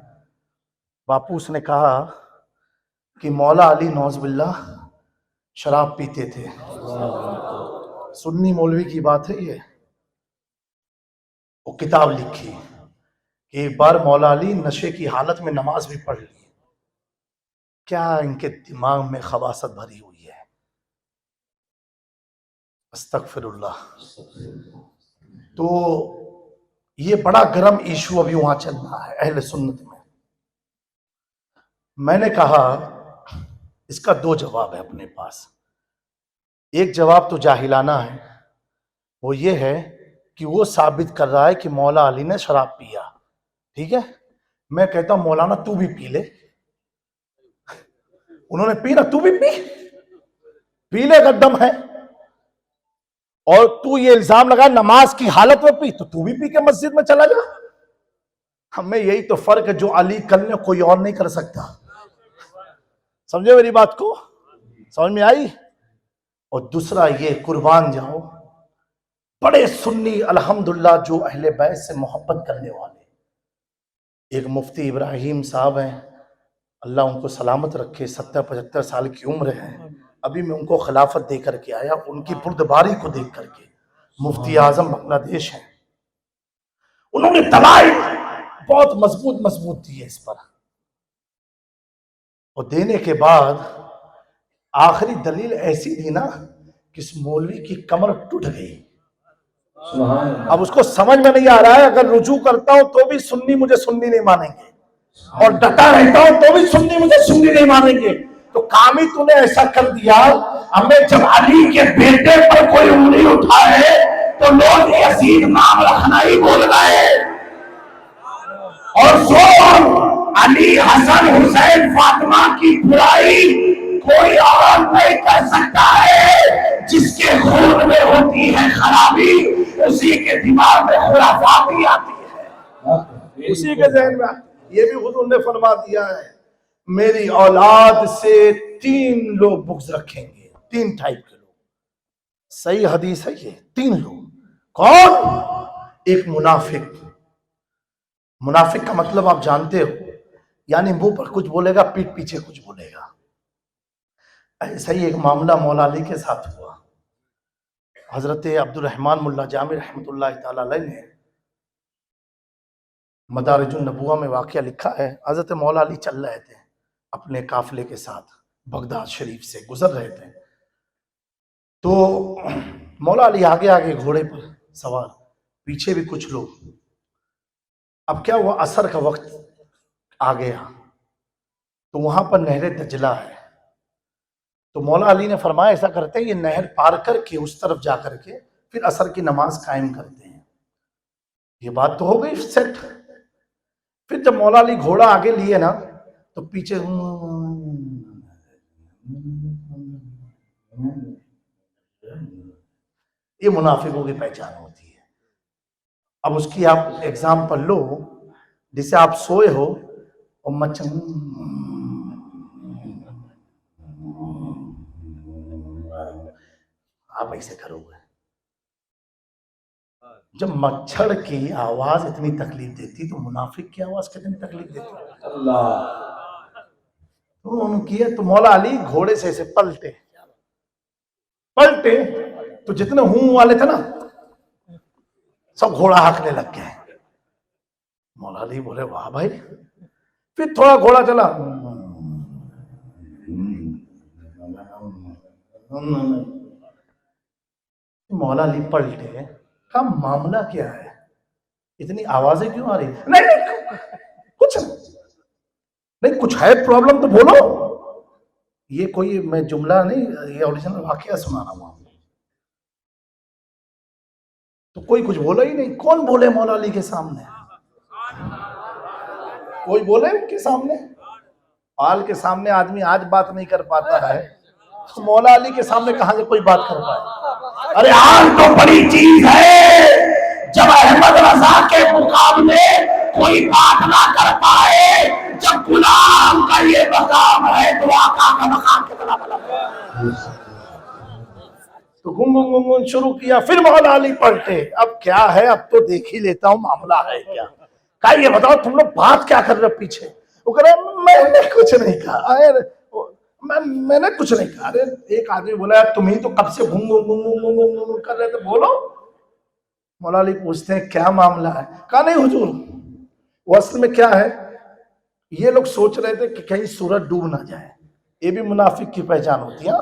باپو اس نے کہا کہ مولا علی نوز باللہ شراب پیتے تھے. سنی مولوی کی بات ہے یہ. وہ کتاب لکھی کہ ایک بار مولا علی نشے کی حالت میں نماز بھی پڑھ لی. کیا ان کے دماغ میں خباثت بھری ہوئی ہے. استغفر اللہ. تو یہ بڑا گرم ایشو ابھی وہاں چل رہا ہے اہل سنت میں. میں نے کہا اس کا دو جواب ہے اپنے پاس. ایک جواب تو جاہلانہ ہے، وہ یہ ہے کہ وہ ثابت کر رہا ہے کہ مولا علی نے شراب پیا. ٹھیک ہے، میں کہتا ہوں مولانا تو بھی پی لے. انہوں نے پی نا، تو بھی پی لے اگر دم ہے. اور تو یہ الزام لگا نماز کی حالت میں پی، تو بھی پی کے مسجد میں چلا جا. ہمیں یہی تو فرق ہے، جو علی کل نے کوئی اور نہیں کر سکتا. سمجھے میری بات کو؟ سمجھ میں آئی؟ اور دوسرا یہ قربان جاؤ بڑے سنی الحمدللہ جو اہل بیت سے محبت کرنے والے، ایک مفتی ابراہیم صاحب ہیں، اللہ ان کو سلامت رکھے، 70-75 سال کی عمر ہے. ابھی میں ان کو خلافت دے کر کے آیا، ان کی بردباری کو دیکھ کر کے. مفتی اعظم بنگلہ دیش ہیں. انہوں نے دلائل بہت مضبوط دی ہے اس پر. اور دینے کے بعد آخری دلیل ایسی تھی نا کہ اس مولوی کی کمر ٹوٹ گئی. اب اس کو سمجھ میں نہیں آ رہا ہے، اگر رجوع کرتا ہوں تو بھی سنی مجھے سنی نہیں مانیں گے، اور ڈٹا رہتا ہوں تو بھی سنی مجھے سنی نہیں مانیں گے. تو کام ہی تو نے ایسا کر دیا. ہمیں جب علی کے بیٹے پر کوئی انگلی اٹھائے تو لوگ یزید نام رکھنا ہی بول گئے. اور سو علی حسن حسین فاطمہ کی برائی کوئی اور نہیں کر سکتا ہے. جس کے خون میں ہوتی ہے خرابی اسی کے دماغ میں خرافاتی آتی ہے، اسی کے ذہن میں. یہ بھی حضور نے فرما دیا ہے میری اولاد سے 3 لوگ بغض رکھیں گے، 3 ٹائپ کے لوگ. صحیح حدیث ہے یہ. 3 لوگ. کون؟ ایک منافق. منافق کا مطلب آپ جانتے ہو، یعنی منہ پر کچھ بولے گا پیٹ پیچھے کچھ بولے گا. ایسا ہی ایک معاملہ مولا علی کے ساتھ ہوا. حضرت عبد الرحمن ملا جامع رحمۃ اللہ تعالی علیہ نے مدارج النبوہ میں واقعہ لکھا ہے. حضرت مولا علی چل رہے تھے اپنے قافلے کے ساتھ، بغداد شریف سے گزر رہے تھے. تو مولا علی آگے آگے گھوڑے پر سوار، پیچھے بھی کچھ لوگ. اب کیا ہوا، عصر کا وقت آ گیا تو وہاں پر نہر دجلہ ہے. تو مولا علی نے فرمایا ایسا کرتے ہیں یہ نہر پار کر کے اس طرف جا کر کے پھر عصر کی نماز قائم کرتے ہیں. یہ بات تو ہو گئی سیٹ. پھر جب مولا علی گھوڑا آگے لیے نا تو پیچھے یہ منافقوں کی پہچان ہوتی ہے. اب اس کی آپ ایگزامپل لو، جسے آپ سوئے ہو اور مچھر آپ ایسے کرو گے. جب مچھر کی آواز اتنی تکلیف دیتی تو منافق کی آواز کتنی تکلیف دیتی. اللہ تو انہوں نے کیا. تو مولا علی گھوڑے سے ایسے پلٹے تو جتنے ہوں والے تھے نا سب گھوڑا ہانکنے لگ گئے. مولا علی بولے واہ بھائی. پھر تھوڑا گھوڑا چلا، مولا علی پلٹے. کہا معاملہ کیا ہے، اتنی آوازیں کیوں آ رہی؟ نہیں کچھ نہیں، کچھ ہے پرابلم تو بولو. یہ کوئی میں جملہ نہیں، یہ اوریجنل واقعہ سنا رہا ہوں. تو کوئی کچھ بولا ہی نہیں. کون بولے مولا علی کے سامنے؟ کوئی بولے ان کے سامنے؟ آل کے سامنے آدمی آج بات نہیں کر پاتا ہے تو مولا علی کے سامنے کہاں سے کوئی بات کر پائے؟ ارے آل تو بڑی چیز ہے. جب احمد رضا کے مقابلے کوئی بات نہ کر پائے، جب غلام کا یہ مقام ہے تو آقا کا مقام کتنا بلند ہے. تو گنگن شروع کیا. پھر مولا علی پلٹے, اب کیا ہے, اب تو دیکھ ہی لیتا ہوں معاملہ ہے کیا. کہا یہ بتاؤ تم لوگ بات کیا کر رہے پیچھے. وہ کہہ رہے میں نے کچھ نہیں کہا, میں نے کچھ نہیں کہا. ایک آدمی بولا تم ہی تو کب سے گنگن کر رہے تھے, بولو. مولا علی پوچھتے ہیں کیا معاملہ ہے. کہا نہیں حضور, وہ اصل میں کیا ہے, یہ لوگ سوچ رہے تھے کہ کہیں سورج ڈوب نہ جائے. یہ بھی منافق کی پہچان ہوتی ہے,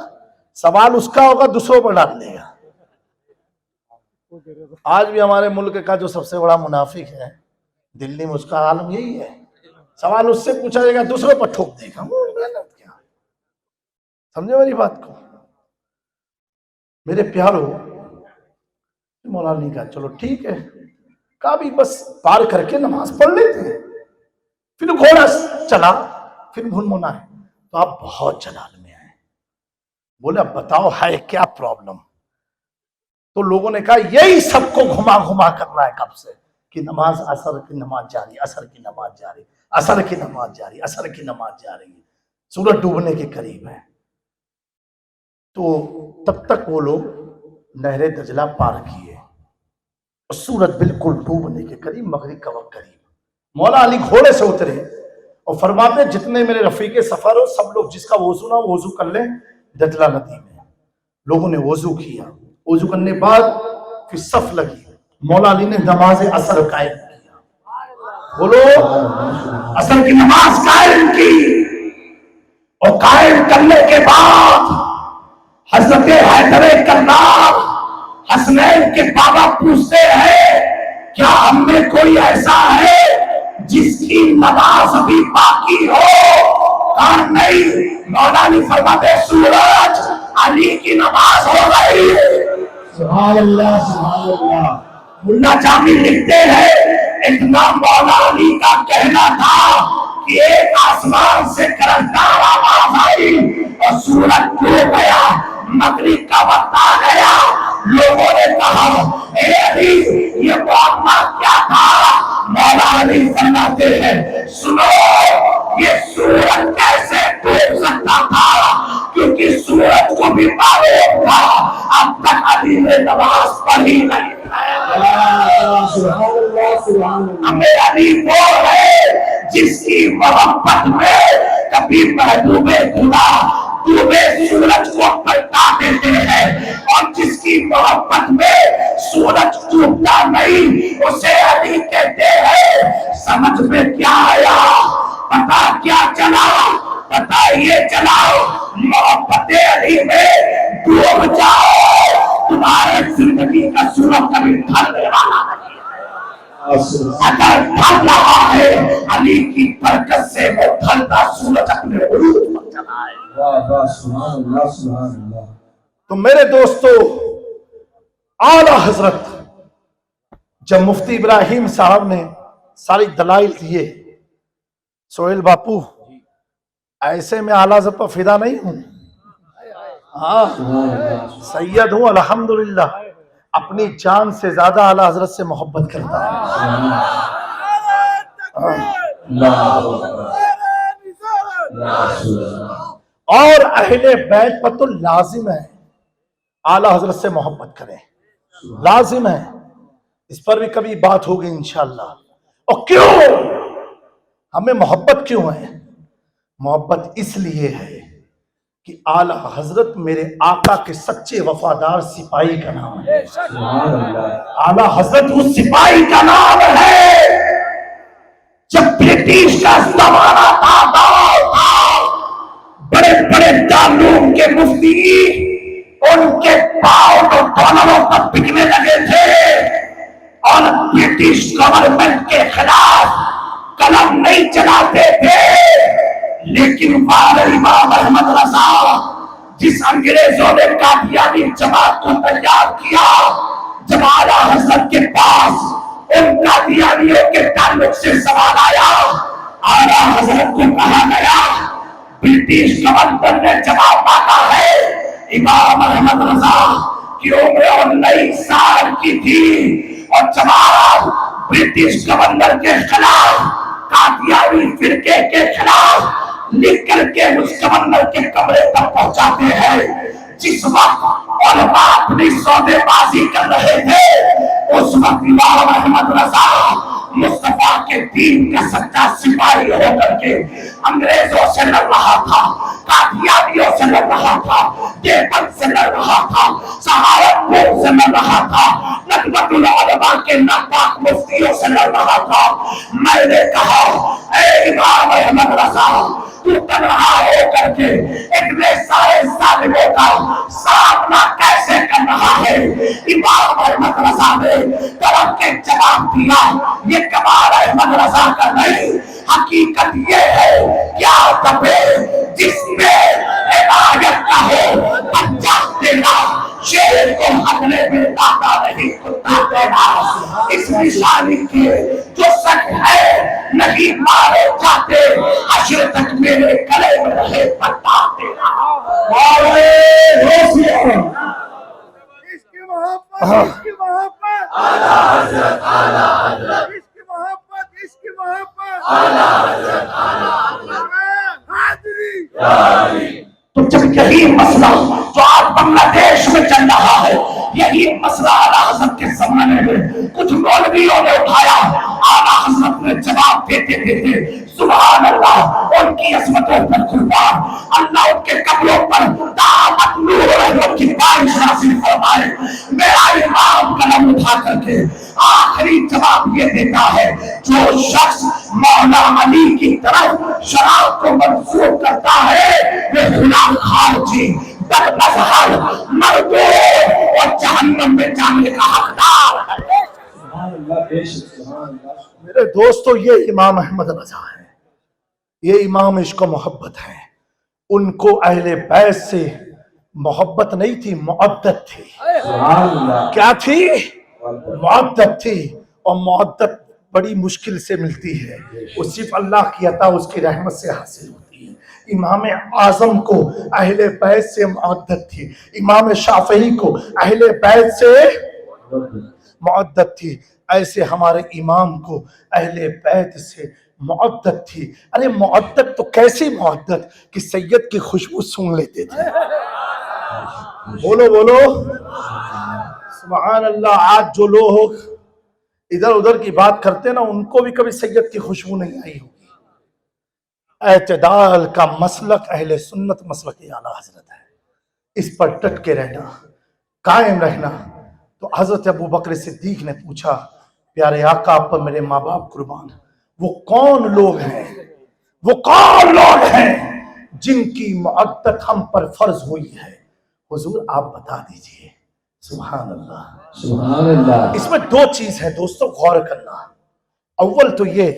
سوال اس کا ہوگا دوسروں پر ڈال دے گا. آج بھی ہمارے ملک کا جو سب سے بڑا منافق ہے دلی میں, اس کا عالم یہی ہے. سوال اس سے پوچھا جائے گا دوسروں پر ٹھوک دے گا. کیا سمجھے میری بات کو میرے پیارو. مولانا نے کہا چلو ٹھیک ہے. کہا بھی بس پار کر کے نماز پڑھ لیتے ہیں. پھر گھوڑا چلا, پھر بھنمنا ہے. تو آپ بہت جلال میں آئے. بولے اب بتاؤ ہے کیا پرابلم. تو لوگوں نے کہا یہی سب کو گھما گھما کرنا ہے کب سے, کہ نماز عصر کی نماز جاری, عصر کی نماز جاری, عصر کی نماز جاری, عصر کی نماز جاری, سورج ڈوبنے کے قریب ہے. تو تب تک وہ لوگ نہر دجلہ پار کیے اور سورج بالکل ڈوبنے کے قریب, مغرب کا وقت قریب. مولا علی گھوڑے سے اترے اور فرماتے جتنے میرے رفیق سفر ہو سب لوگ جس کا وضو نہ وضو کر لیں دجلہ ندی میں. لوگوں نے وضو کیا, وضو کرنے بعد پھر صف لگی. مولا علی نے نماز عصر قائم کیا. بولو عصر کی نماز قائم کی. اور قائم کرنے کے بعد حضرت حیدر کرار حسنین کے بابا پوچھتے ہیں کیا ہم میں کوئی ایسا ہے جس کی نماز ابھی باقی ہو. کہا نہیں. مولا علی فرماتے سورج علی کی نماز ہو گئی. سبحان اللہ سبحان اللہ. ملا جامی لکھتے ہیں اتنا مولا علی کا کہنا تھا کہ ایک آسمان سے کرنٹار آواز آئی اور سورج ڈوب گیا, مغرب کا وقت آ گیا. لوگوں نے کہا اے علی یہ معاملہ کیا تھا. مولا علی فرماتے ہیں سنو یہ سورج کیسے ڈوب سکتا تھا, کیونکہ سورج کو بھی معلوم تھا اب تک علی نے نماز پڑھی نہیں. ہمیں علی وہ ہے جس کی محبت میں کبھی محبوب خدا ڈوبے سورج کو پلٹا دیتے ہیں, اور جس کی محبت میں سورج ڈوبتا نہیں اسے علی کہتے ہیں. سمجھ میں کیا آیا, پتا کیا چلا, پتا یہ چلا محبت علی میں ڈوب جاؤ تمہارے زندگی کا سورج کبھی ڈھلنے والا نہیں. اگر ڈھل رہا ہے علی کی برکت سے وہ ڈھلتا سورج اپنے عروج پر چلا ہے. تو میرے دوستو اعلی حضرت جب مفتی ابراہیم صاحب نے ساری دلائل دیے, سہیل باپو ایسے میں اعلی حضرت پر فدا نہیں ہوں, ہاں سید ہوں الحمدللہ, اپنی جان سے زیادہ اعلی حضرت سے محبت کرتا ہے. اور اہل بیت پر تو لازم ہے اعلی حضرت سے محبت کریں, لازم ہے. اس پر بھی کبھی بات ہوگی انشاءاللہ. اور کیوں ہمیں محبت کیوں ہے؟ محبت اس لیے ہے کہ اعلی حضرت میرے آقا کے سچے وفادار سپاہی کا نام ہے. اعلی حضرت اس سپاہی کا نام ہے. جب برٹش کا زمانہ تھا, بڑے بڑے دارالعلوم کے مفتی ان کے پاؤں تو ڈالروں پر بکنے لگے تھے اور برٹش گورنمنٹ کے خلاف قلم نہیں چلاتے تھے. لیکن امام احمد رضا جس انگریزوں نے قادیانی جماعت کو تیار کیا, جب اعلیٰ حضرت کے پاس ان قادیانیوں کے تعلق سے سوال آیا, اعلیٰ حضرت کو کہا گیا برٹش گورنمنٹ نے جواب مانگا ہے. امام احمد رضا کی عمر 19 سال کی تھی اور جواب برٹش گورنر کے خلاف, قادیانی فرقے کے خلاف لکھ کر کے اس گورنر کے کمرے تک پہنچاتے ہیں. جس وقت علماء اپنی سودے بازی کر رہے تھے، اس وقت امام احمد رضا مصطفیٰ کے دین کا سچا سپاہی ہو کر کے انگریزوں سے لڑ رہا تھا، قادیانیوں سے لڑ رہا تھا، دیوبند سے لڑ رہا تھا، سہارنپور سے لڑ رہا تھا، ندوۃ العلماء کے ناپاک مفتیوں سے لڑ رہا تھا۔ میں نے کہا اے امام احمد رضا، تو تنہا ہو کر کے اتنے سارے ظالموں کا سامنا کیسے کر رہا ہے؟ امام احمد رضا نے کرم کے جواب دیا، یہ کمال احمد رضا کا نہیں، حقیقت یہ ہے کیا دبے جس میں عنایت کا ہو بچہ دینا، شیر کو حملے میں لاتا نہیں کتا دینا، اس نشانی کی جو سچ ہے نہیں مارے جاتے، حشر تک میرے گلے میں رہے بتا دینا۔ عشق محبت، عشق محبت، اعلیٰ حضرت، اعلیٰ حضرت، عشق محبت، عشق محبت، اعلیٰ حضرت، اعلیٰ حضرت، حاضری۔ تو جب یہی مسئلہ جو آج بنگلہ دیش میں چل رہا ہے، یہی مسئلہ اعلیٰ حضرت کے زمانے میں کچھ مولویوں نے اٹھایا، اعلیٰ حضرت نے جواب دیتے دیتے سبحان اللہ، ان کی عظمتوں پر قربان، اللہ ان کے قبروں پر دامت نور رحمت کی بارش نازل فرمائے۔ میرا امام قلم اٹھا کر کے آخری جواب یہ دیتا ہے، جو شخص مولا علی کی طرف شراب کو منسوخ کرتا ہے وہ خدا خارجی، بد مذہب، مردود اور جہنم میں جانے کا حقدار ہے۔ سبحان اللہ، بے شک، سبحان اللہ۔ میرے دوستو، یہ امام احمد رضا ہے، یہ امام عشق و محبت ہے۔ ان کو اہل بیت سے محبت نہیں تھی، معدت تھی۔ سبحان اللہ، کیا تھی؟ معدت تھی، اور معدت بڑی مشکل سے ملتی ہے، وہ صرف اللہ کی عطا اس کی رحمت سے حاصل ہوتی ہے۔ امام اعظم کو اہل بیت سے معدت تھی، امام شافعی کو اہل بیت سے معدت تھی، ایسے ہمارے امام کو اہل بیت سے معدت تھی۔ ارے معدت تو کیسی معدت کہ سید کی خوشبو سونگھ لیتے تھے۔ بولو بولو سبحان اللہ۔ آج جو لوگ ادھر ادھر کی بات کرتے ہیں نا، ان کو بھی کبھی سید کی خوشبو نہیں آئی ہوگی۔ اعتدال کا مسلک اہل سنت مسلک اعلیٰ حضرت ہے، اس پر ڈٹ کے رہنا، قائم رہنا۔ تو حضرت ابو بکر صدیق نے پوچھا، پیارے آقا آپ پر میرے ماں باپ قربان، وہ کون لوگ ہیں، وہ کون لوگ ہیں جن کی معدت ہم پر فرض ہوئی ہے؟ حضور آپ بتا دیجئے۔ سبحان اللہ، سبحان اللہ۔ اس میں دو چیز ہے دوستو، غور کرنا۔ اول تو یہ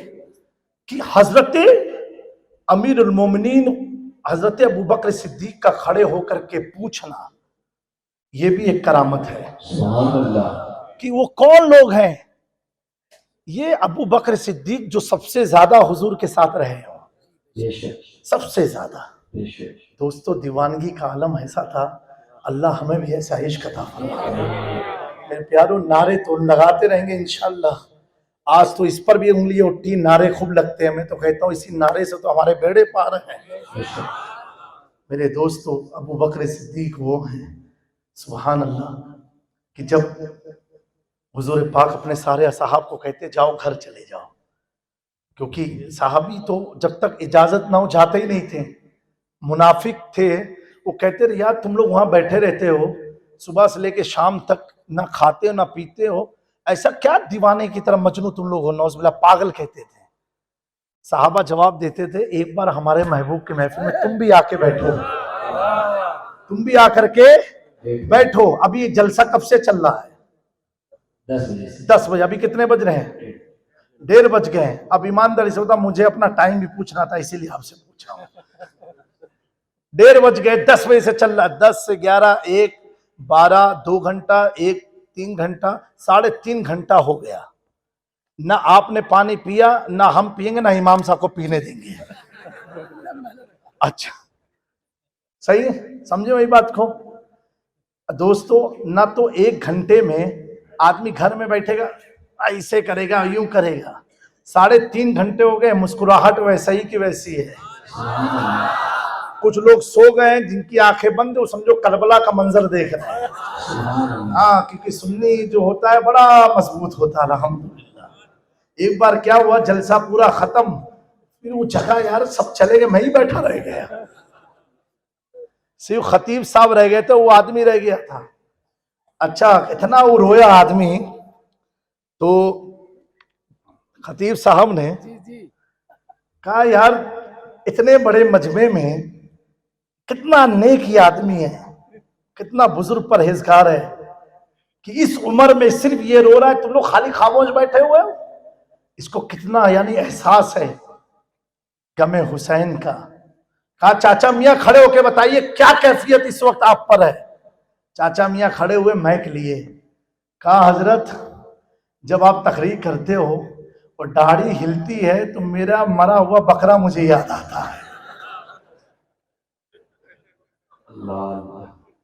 کہ حضرت امیر المومنین حضرت ابو بکر صدیق کا کھڑے ہو کر کے پوچھنا، یہ بھی ایک کرامت ہے سبحان اللہ، کہ وہ کون لوگ ہیں۔ یہ ابو بکر صدیق جو سب سے زیادہ حضور کے ساتھ رہے ہوں، بے شک، سب سے زیادہ۔ بے شک۔ دوستو دیوانگی کا عالم ایسا تھا، اللہ ہمیں بھی ایسا عشق عطا فرمائے۔ میرے پیاروں، نعرے تو لگاتے رہیں گے انشاءاللہ۔ آج تو اس پر بھی انگلی اٹھی، نعرے خوب لگتے ہیں، میں تو کہتا ہوں اسی نعرے سے تو ہمارے بیڑے پار ہیں۔ میرے دوستو، ابو بکر صدیق وہ ہیں سبحان اللہ کہ جب حضور پاک اپنے سارے اصحاب کو کہتے جاؤ گھر چلے جاؤ، کیونکہ صحابی تو جب تک اجازت نہ ہو جاتے ہی نہیں تھے، منافق تھے، وہ کہتے رہے یار تم لوگ وہاں بیٹھے رہتے ہو، صبح سے لے کے شام تک نہ کھاتے ہو نہ پیتے ہو، ایسا کیا دیوانے کی طرح مجنون تم لوگ ہو، نعوذ باللہ، پاگل کہتے تھے۔ صحابہ جواب دیتے تھے ایک بار ہمارے محبوب کے محفل میں تم بھی آ کے بیٹھو، تم بھی آ کر کے بیٹھو۔ ابھی یہ جلسہ کب سے چل رہا ہے؟ 10 بجے سے 10 بجے، ابھی کتنے بج رہے ہیں؟ 1:30 بج گئے ہیں۔ اب ایمانداری سے ہوتا مجھے اپنا ٹائم بھی پوچھنا تھا، اسی لیے آپ سے پوچھا ہوں۔ 1:30 بج گئے، 10 بجے سے چل رہا ہے، 10 سے 11، 1، 12، 2 گھنٹہ، 1، 3 گھنٹہ، 3.5 گھنٹہ ہو گیا۔ نہ آپ نے پانی پیا، نہ ہم پیئیں گے، نہ امام صاحب کو پینے دیں گے۔ اچھا صحیح ہے، سمجھے وہی بات کو دوستو؟ نہ تو 1 گھنٹے میں آدمی گھر میں بیٹھے گا، ایسے کرے گا، یوں کرے گا۔ 3.5 گھنٹے ہو گئے، مسکراہٹ ویسا ہی کی ویسی ہے، کچھ لوگ سو گئے ہیں جن کی آنکھیں بند ہیں، وہ سمجھو کربلا کا منظر دیکھ رہے ہیں. ہاں کیونکہ سنی جو ہوتا ہے بڑا مضبوط ہوتا ہے الحمدللہ. ایک بار کیا ہوا، جلسہ پورا ختم، پھر وہ جگہ یار سب چلے گئے، میں ہی بیٹھا رہ گیا. صرف خطیب صاحب رہ گئے تھے، وہ آدمی رہ گیا تھا. اچھا اتنا وہ رویا آدمی، تو خطیب صاحب نے کہا یار اتنے بڑے مجمع میں کتنا نیک یہ آدمی ہے، کتنا بزرگ پرہیزگار ہے کہ اس عمر میں صرف یہ رو رہا ہے، تم لوگ خالی خاموش بیٹھے ہوئے ہو. اس کو کتنا یعنی احساس ہے غم حسین کا. کہا چاچا میاں کھڑے ہو کے بتائیے کیا کیفیت اس وقت آپ پر ہے. چاچا میاں کھڑے ہوئے مائک لیے. کہا حضرت جب آپ تقریر کرتے ہو اور داڑھی ہلتی ہے تو میرا مرا ہوا بکرا مجھے یاد آتا ہے.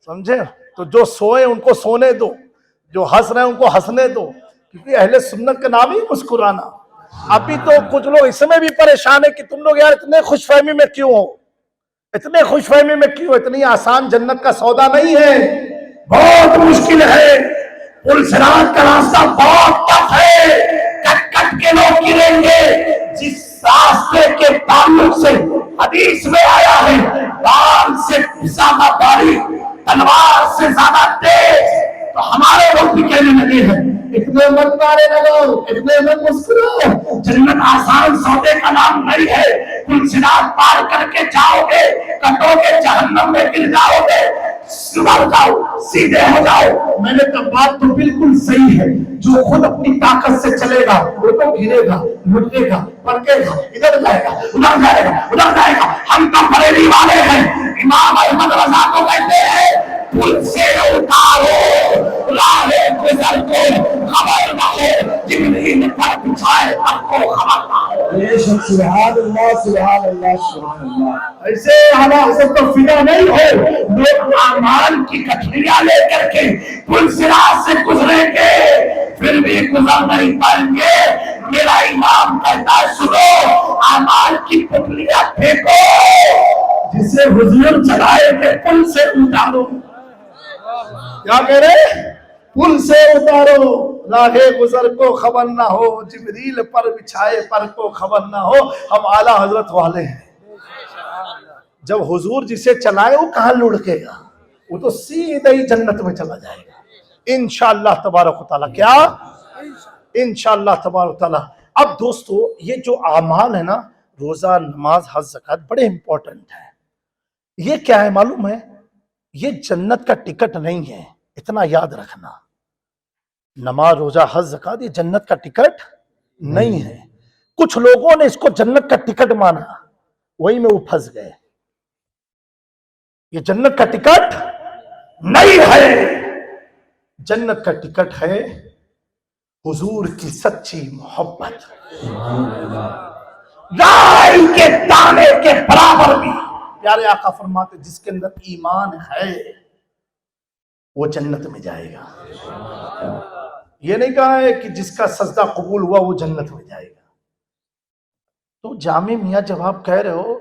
سمجھے؟ تو جو سوئے ان کو سونے دو، جو ہنس رہے ہیں ان کو ہنسنے دو، کیونکہ اہل سنت کا نام ہی مسکرانا. ابھی تو کچھ لوگ اس میں بھی پریشان ہے کہ تم لوگ یار اتنے خوش فہمی میں کیوں ہو، اتنے خوش فہمی میں کیوں. اتنی آسان جنت کا سودا نہیں ہے، بہت مشکل ہے. پل صراط کا راستہ بہت ٹف ہے، کٹ کٹ کے لوگ گریں گے. جس راستے کے تعلق سے حدیث میں آیا ہے بال سے زیادہ باریک تلوار سے زیادہ تیز، تو ہمارے لوگ بھی کہنے لگے ہیں اتنے مت مارے لگو، اتنے مت مسکرو. جنت آسان سودے کا نام نہیں ہے. پل صراط پار کر کے جاؤ گے، کٹو گے، جہنم میں گر جاؤ گے. سدھر جاؤ، سیدھے ہو جاؤ. میں نے کہا بات تو بالکل صحیح ہے. جو خود اپنی طاقت سے چلے گا وہ تو گرے گا، لٹے گا، پڑکے گا، ادھر جائے گا، ادھر جائے گا، ادھر جائے گا. ہم تو بریلی والے ہیں. امام احمد رضا کو کہتے ہیں پل سے اتارو راہ گزر کو خبر نہ ہو، جبریل پر بچھائے پر کو خبر نہ ہو. سبحان اللہ سبحان اللہ سبحان اللہ. ایسے اعلیٰ حضرت تو فدا نہیں ہو. لوگ اعمال کی کٹھریاں لے کر کے پل صراط سے گزریں گے پھر بھی گزر نہیں پائیں گے. میرا امام کہتا ہے سنو، اعمال کی پٹلیاں پھینکو، جسے حضور چڑھائے کہ پل سے اتارو. کیا کہہ رہے؟ پل سے اتارو راہ گزر کو خبر نہ ہو، جبریل پر بچھائے پر کو خبر نہ ہو. ہم اعلیٰ حضرت والے ہیں. جب حضور جسے چلائے وہ کہاں لڑکے گا، وہ تو سیدھے ہی جنت میں چلا جائے گا انشاءاللہ تبارک و تعالیٰ. کیا انشاءاللہ تبارک و تعالیٰ. اب دوستو یہ جو اعمال ہے نا، روزہ، نماز، حج، زکوٰۃ، بڑے امپورٹنٹ ہیں. یہ کیا ہے معلوم ہے؟ یہ جنت کا ٹکٹ نہیں ہے، اتنا یاد رکھنا. نماز، روزہ، حج، زکوٰۃ یہ جنت کا ٹکٹ نہیں ہے. کچھ لوگوں نے اس کو جنت کا ٹکٹ مانا، وہی میں وہ پھنس گئے. یہ جنت کا ٹکٹ نہیں ہے. جنت کا ٹکٹ ہے حضور کی سچی محبت. رائی کے دانے کے برابر بھی پیارے آقا فرماتے جس کے اندر ایمان ہے وہ جنت میں جائے گا. یہ نہیں کہا ہے کہ جس کا سجدہ قبول ہوا وہ جنت میں جائے گا. تو جامع میاں جب آپ کہہ رہے ہو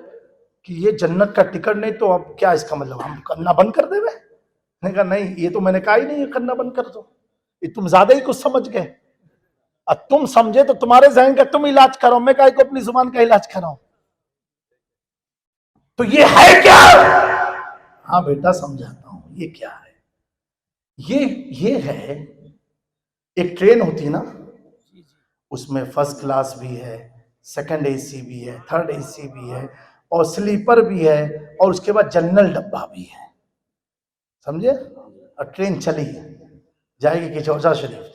کہ یہ جنت کا ٹکٹ نہیں تو اب کیا اس کا مطلب ہم کرنا بند کر دے؟ میں نے کہا نہیں، یہ تو میں نے کہا ہی نہیں یہ کرنا بند کر دو. یہ تم زیادہ ہی کچھ سمجھ گئے. اب تم سمجھے تو تمہارے ذہن کا تم علاج کرو، میں کہا کو اپنی زبان کا علاج کراؤں. تو یہ ہے کیا؟ ہاں بیٹا سمجھاتا ہوں یہ کیا ہے. یہ ہے ایک ٹرین ہوتی ہے نا، اس میں فرسٹ کلاس بھی ہے، سیکنڈ اے سی بھی ہے، تھرڈ اے سی بھی ہے، اور سلیپر بھی ہے، اور اس کے بعد جنرل ڈبہ بھی ہے. سمجھے؟ اور ٹرین چلی جائے گی کہ چوسا شریف،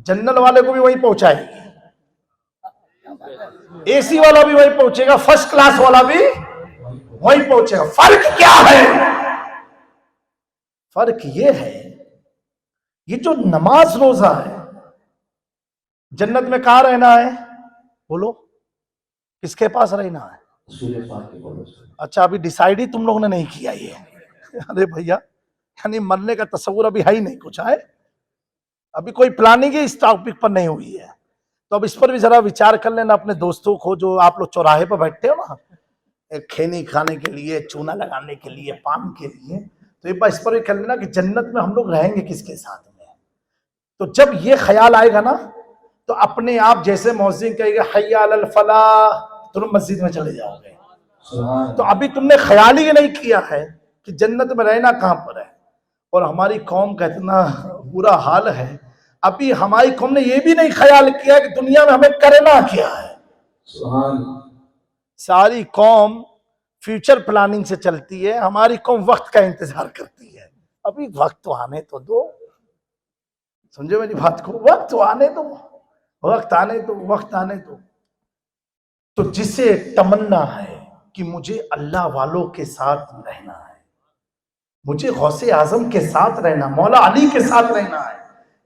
جنرل والے کو بھی وہیں پہنچائے گی، اے سی والا بھی وہیں پہنچے گا، فرسٹ کلاس والا بھی وہیں پہنچے گا. فرق کیا ہے؟ فرق یہ ہے یہ جو نماز روزہ ہے جنت میں کہاں رہنا ہے؟ بولو کس کے پاس رہنا ہے؟ اچھا ابھی ڈیسائیڈ ہی تم لوگوں نے نہیں کیا یہ. ارے بھیا یعنی مرنے کا تصور ابھی ہے ہی نہیں کچھ ہے، ابھی کوئی پلاننگ ہی اس ٹاپک پر نہیں ہوئی ہے. تو اب اس پر بھی ذرا وچار کر لینا اپنے دوستوں کو جو آپ لوگ چوراہے پر بیٹھتے ہو نا، کھینی کھانے کے لیے، چونا لگانے کے لیے، پان کے لیے، تو ایک بار اس پر کر لینا کہ جنت میں ہم لوگ رہیں گے کس کے ساتھ میں. تو جب یہ خیال آئے گا نا تو اپنے آپ جیسے مؤذن کہے گا حی علی الفلاح تم مسجد میں چلے جاؤ گے. تو ابھی تم نے خیال ہی نہیں کیا ہے کہ جنت میں رہنا کہاں پر ہے. اور ہماری قوم کا اتنا برا حال ہے، ابھی ہماری قوم نے یہ بھی نہیں خیال کیا کہ دنیا میں ہمیں کرنا کیا ہے. ساری قوم فیوچر پلاننگ سے چلتی ہے، ہماری قوم وقت کا انتظار کرتی ہے. ابھی وقت تو آنے تو دو. سمجھو میری بات کو، وقت تو آنے دو، وقت آنے دو، وقت آنے دو. تو جسے تمنا ہے کہ مجھے اللہ والوں کے ساتھ رہنا ہے، مجھے غوث اعظم کے ساتھ رہنا، مولا علی کے ساتھ رہنا ہے.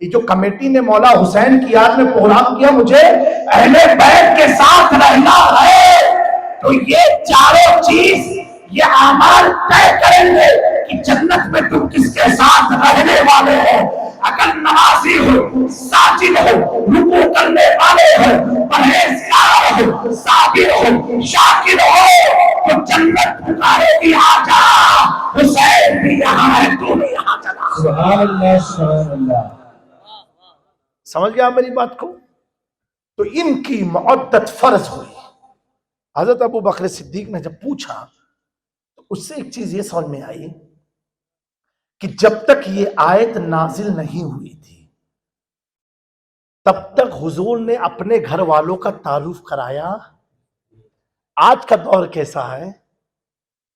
یہ جو کمیٹی نے مولا حسین کی یاد میں پروگرام کیا مجھے اہل بیت کے ساتھ رہنا ہے، تو یہ چاروں چیز یہ اعمال طے کریں گے کہ جنت میں تم کس کے ساتھ رہنے والے ہو. اگر نمازی ہو، ساجد ہو، رکوع کرنے والے ہو، پرہیزگار ہو، صابر ہو، شاکر ہو، تو جنت پکارے گی آجا حسین بھی یہاں ہے تو بھی یہاں چلا. سبحان اللہ سبحان اللہ. سمجھ گیا میری بات کو؟ تو ان کی معدت فرض ہوئی. حضرت ابو بکر صدیق نے جب پوچھا تو اس سے ایک چیز یہ سمجھ میں آئی کہ جب تک یہ آیت نازل نہیں ہوئی تھی تب تک حضور نے اپنے گھر والوں کا تعارف کرایا. آج کا دور کیسا ہے،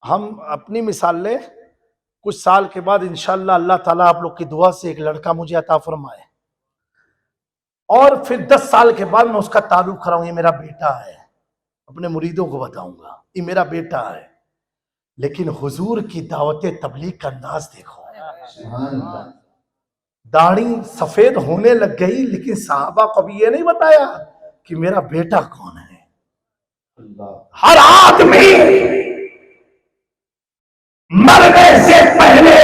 ہم اپنی مثال لیں، کچھ سال کے بعد انشاءاللہ اللہ تعالیٰ آپ لوگ کی دعا سے ایک لڑکا مجھے عطا فرمائے، اور پھر 10 سال کے بعد میں اس کا تعارف کراؤں، یہ میرا بیٹا ہے، اپنے مریدوں کو بتاؤں گا یہ میرا بیٹا ہے. لیکن حضور کی دعوت تبلیغ کا انداز دیکھو. داڑھی سفید ہونے لگ گئی لیکن صحابہ کو بھی یہ نہیں بتایا کہ میرا بیٹا کون ہے. ہر آدمی مرنے سے پہلے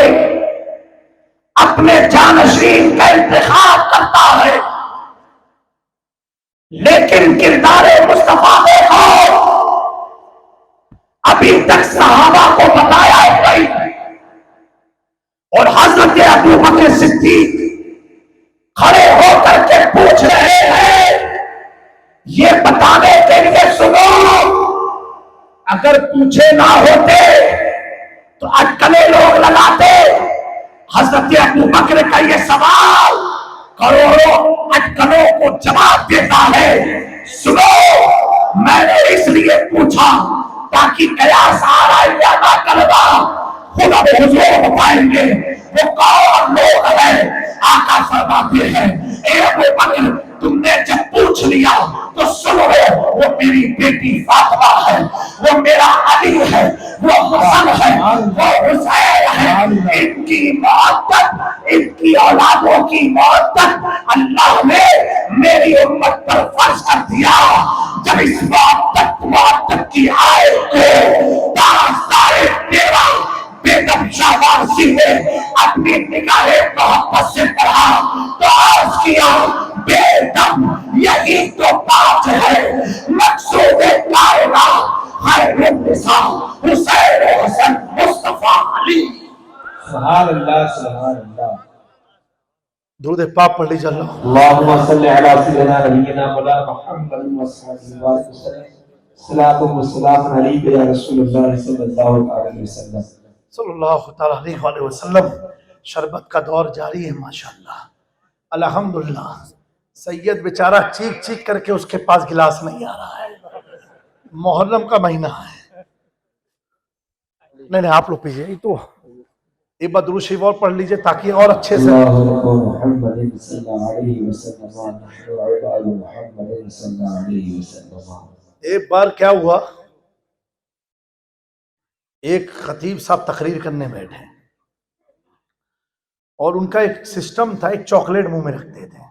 اپنے جانشین کا انتخاب کرتا ہے، لیکن کردار مصطفیٰ دیکھو ابھی تک صحابہ کو بتایا نہیں. اور حضرت ابو بکر صدیق کھڑے ہو کر کے پوچھ رہے ہیں یہ بتانے کے لیے، سنو اگر پوچھے نہ ہوتے تو اٹکلے لوگ لگاتے. حضرت ابو بکر کا یہ سوال کروڑوں اٹکلوں کو جواب دیتا ہے. سنو میں نے اس لیے پوچھا تاکہ قیاس آرائیہ نہ کرنا، خود اب حضور بتائیں گے وہ کون لوگ ہیں. آقا فرماتے ہیں اے ابو بکر تم نے جب پوچھ لیا تو سنو، وہ میری بیٹی فاطمہ ہے، وہ میرا علی ہے، وہ حسن ہے، وہ حسین ہے. ان کی محبت، ان کی اولادوں کی محبت اللہ نے میری امت پر فرض کر دیا. جب اس محبت کی آیت کو داستار تیرا بیگم شہبازی نے اپنی نگاہ محبت سے پڑھا تو عرض کیا بے دم یہی تو بات ہے، مقصود کائنات خیر النساء حسین حسن مصطفیٰ علی. سبحان اللہ سبحان اللہ. درود پاک پڑھ لیجیے. اللهم صل على سيدنا نبينا مولانا محمد وصحبه وسلم. صلاۃ و سلام علیک یا رسول اللہ صلی اللہ علیہ وسلم. صلی اللہ تعالیٰ علیہ وآلہ وسلم. شربت کا دور جاری ہے ماشاءاللہ الحمدللہ. سید بیچارہ چیخ چیخ کر کے اس کے پاس گلاس نہیں آ رہا ہے. محرم کا مہینہ ہے. نہیں آپ لوگ پیجئے. تو ایک بار درود شریف اور پڑھ لیجئے تاکہ اور اچھے سے. محمد صلی اللہ علیہ وسلم. محمد صلی اللہ علیہ وسلم. ایک بار کیا ہوا، ایک خطیب صاحب تقریر کرنے بیٹھے اور ان کا ایک سسٹم تھا، ایک چاکلیٹ منہ میں رکھتے تھے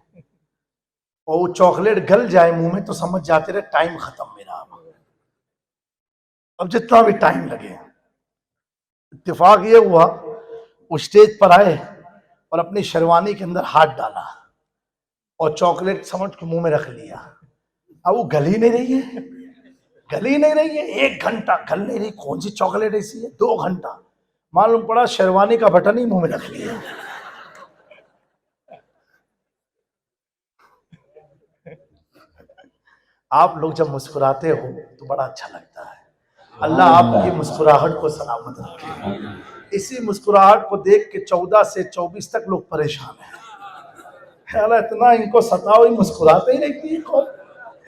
اور وہ چاکلیٹ گل جائے منہ میں تو سمجھ جاتے رہے ٹائم ختم میرا. اب جتنا بھی ٹائم لگے. اتفاق یہ ہوا وہ اسٹیج پر آئے اور اپنی شیروانی کے اندر ہاتھ ڈالا اور چاکلیٹ سمجھ کے منہ میں رکھ لیا. اب وہ گل ہی نہیں رہی ہے. گل ہی نہیں رہی ہے، 1 گھنٹہ گل نہیں رہی، کون سی چاکلیٹ ایسی ہے 2 گھنٹہ، معلوم پڑا شیروانی کا بٹن ہی منہ میں رکھ لیا۔ آپ لوگ جب مسکراتے ہو تو بڑا اچھا لگتا ہے، اللہ آپ کی مسکراہٹ کو سلامت رکھے۔ اسی مسکراہٹ کو دیکھ کے 14 سے 24 تک لوگ پریشان ہیں، خیال ہے اتنا ان کو ستاؤ، ہی مسکراتے ہی رہتی ہے قوم،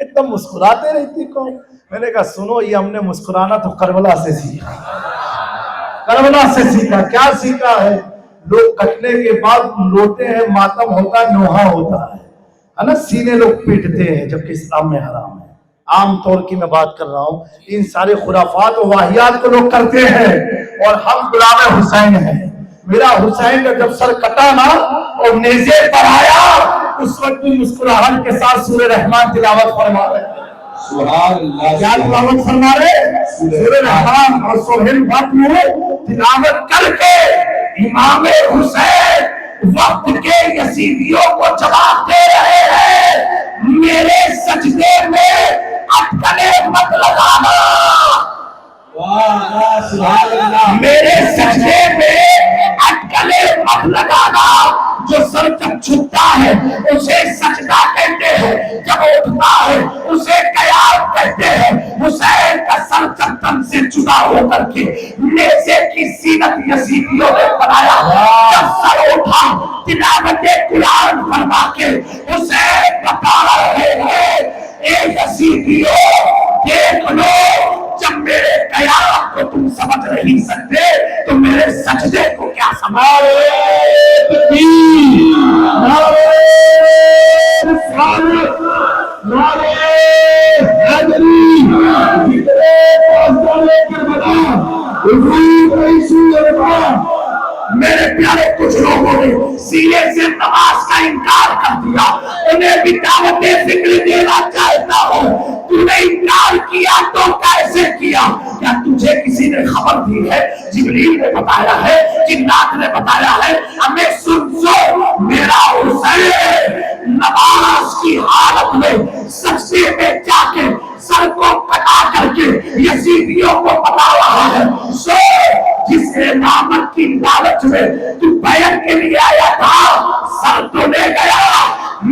اتنا مسکراتے رہتی ہے قوم۔ میں نے کہا سنو، یہ ہم نے مسکرانا تو کربلا سے سیکھا، کربلا سے سیکھا۔ کیا سیکھا ہے؟ لوگ کٹنے کے بعد روتے ہیں، ماتم ہوتا ہے، نوحہ ہوتا ہے نا، سینے لوگ پیٹتے ہیں، جبکہ اسلام میں حرام ہے۔ عام طور کی میں بات کر رہا ہوں، ان سارے خرافات و واہیات کو لوگ کرتے ہیں، اور ہم غلام حسین ہیں۔ میرا حسین کا جب سر کٹا نا اور نیزے پر آیا، اس وقت بھی مسکراہٹ کے ساتھ سورہ رحمان تلاوت فرما رہے ہیں۔ سبحان اللہ، کیا تلاوت فرما رہے؟ سورہ رحمان اور سہیل بٹ میں تلاوت کر کے امام حسین وقت کے یزیدیوں کو جواب دے رہے ہیں، میرے سجدے میں اٹکلیں مت لگانا، سبحان اللہ، میرے سجدے میں اٹکلیں مت لگانا۔ جو سر جب جھکتا ہے اسے سجدہ کہتے ہیں، جب اٹھتا ہے اسے قیام کہتے ہیں۔ حسین کا سر جب تن سے جدا ہو کر کے نیزے کی زینت یزیدیوں نے بنایا، جب سر اٹھا تلاوت قرآن فرما کے حسین بتا رہے ہیں، اے یزیدیوں دیکھ لو، جب میرے قیام کو تم سمجھ نہیں سکتے تو میرے سجدے کو کیا سمجھ؟ میرے پیارے کچھ لوگوں نے سینے سے نماز کا انکار کر دیا، انہیں بھی دعوت فکر دینا چاہتا ہوں، تو نے انکار کیا تو کیسے کیا؟ کیا تجھے کسی نے خبر دی ہے؟ جبریل نے بتایا ہے، جنات نے بتایا ہے؟ ہمیں سن میرا حسین نماز کی حالت میں سجدے میں جا کے سر کو کٹا کر کے یزیدیوں کو بتا رہا ہے، سو جس امامت کی لالچ میں تو بیعت کے لیے آیا تھا، سر تو لے گیا،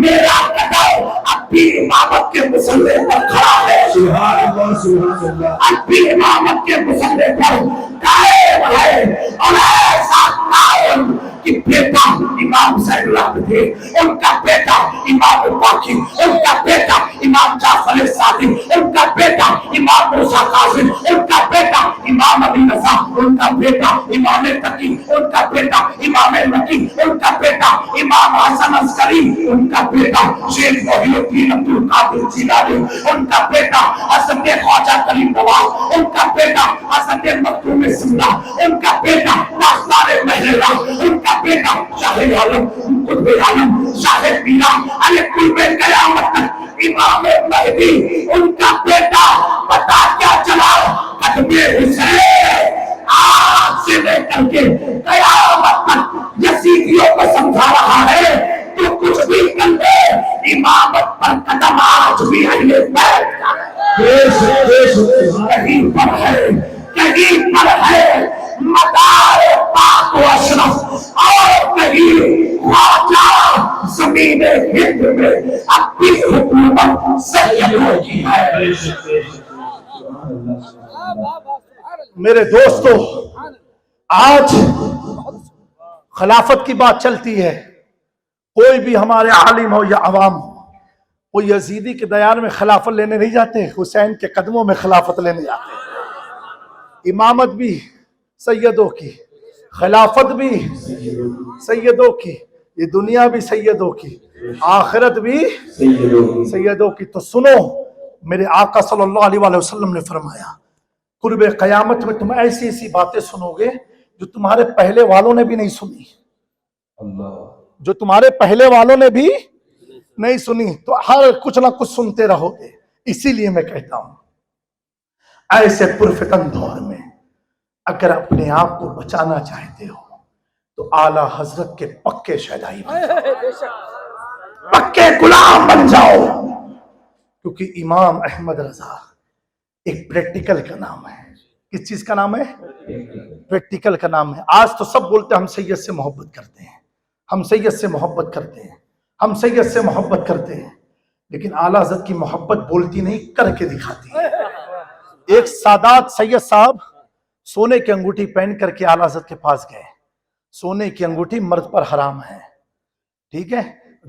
میرا قدم اب بھی امامت کے مسلح پر کھڑا ہے، سبحان اللہ، سبحان اللہ، اب بھی امامت کے مسلح پر قائم ہے، اور ایسا قائم کہ بیٹا امام حسین اللہ تھے، ان کا بیٹا امام باقی، ان کا بیٹا امام جعفر صادق، ان کا بیٹا امام موسیٰ کاظم، ان کا بیٹا امام علی رضا، ان کا بیٹا امام تقی، ان کا بیٹا امام مکی، ان کا بیٹا امام حسن عسکری، ان کا بیٹا شیخ محی الدین عبد القادر جیلانی، ان کا بیٹا حضرت خواجہ کریم نواز، ان کا بیٹا حضرت مخدوم سمرہ، ان کا بیٹا داستان محرہ، ان کا بیٹا شاہ عالم قطب عالم شاہ پیرا علی قلب قیامت تک امام مہدی، ان کا بیٹا پتا کیا چلا؟ قدم حسین آج سے لے کر کے قیامت تک یزیدیوں کو سمجھا رہا ہے، تو کچھ بھی کر لے امامت پر قدم آج بھی اہل بیت کا کہیں پر ہے، کہیں پر ہے مدار پاک و اشرف، اور کہیں خواجہ زمین ہند میں اب بھی حکومت سیدوں کی ہے۔ میرے دوستو، آج خلافت کی بات چلتی ہے، کوئی بھی ہمارے عالم ہو یا عوام ہو، وہ یزیدی کے دیار میں خلافت لینے نہیں جاتے، حسین کے قدموں میں خلافت لینے جاتے۔ امامت بھی سیدوں کی، خلافت بھی سیدوں کی، یہ دنیا بھی سیدوں کی، آخرت بھی سیدوں کی۔ تو سنو، میرے آقا صلی اللہ علیہ وسلم نے فرمایا، قرب قیامت میں تم ایسی ایسی باتیں سنو گے جو تمہارے پہلے والوں نے بھی نہیں سنی، جو تمہارے پہلے والوں نے بھی نہیں سنی، تو ہر کچھ نہ کچھ سنتے رہو گے۔ اسی لیے میں کہتا ہوں، ایسے پرفتن دور میں اگر اپنے آپ کو بچانا چاہتے ہو تو اعلیٰ حضرت کے پکے شیدائی بن جاؤ، پکے غلام بن جاؤ، کیونکہ امام احمد رضا ایک پریکٹیکل کا نام ہے. کس چیز کا نام ہے؟ پریکٹیکل کا نام ہے. آج تو سب بولتے ہیں ہم سید سے محبت کرتے ہیں، ہم سید سے محبت کرتے ہیں، ہم سید سے محبت کرتے ہیں، لیکن اعلیٰ حضرت کی محبت بولتی نہیں، کر کے دکھاتی ہے. ایک سادات سید صاحب سونے کی انگوٹھی پہن کر کے اعلیٰ حضرت کے پاس گئے. سونے کی انگوٹھی مرد پر حرام ہے، ٹھیک ہے؟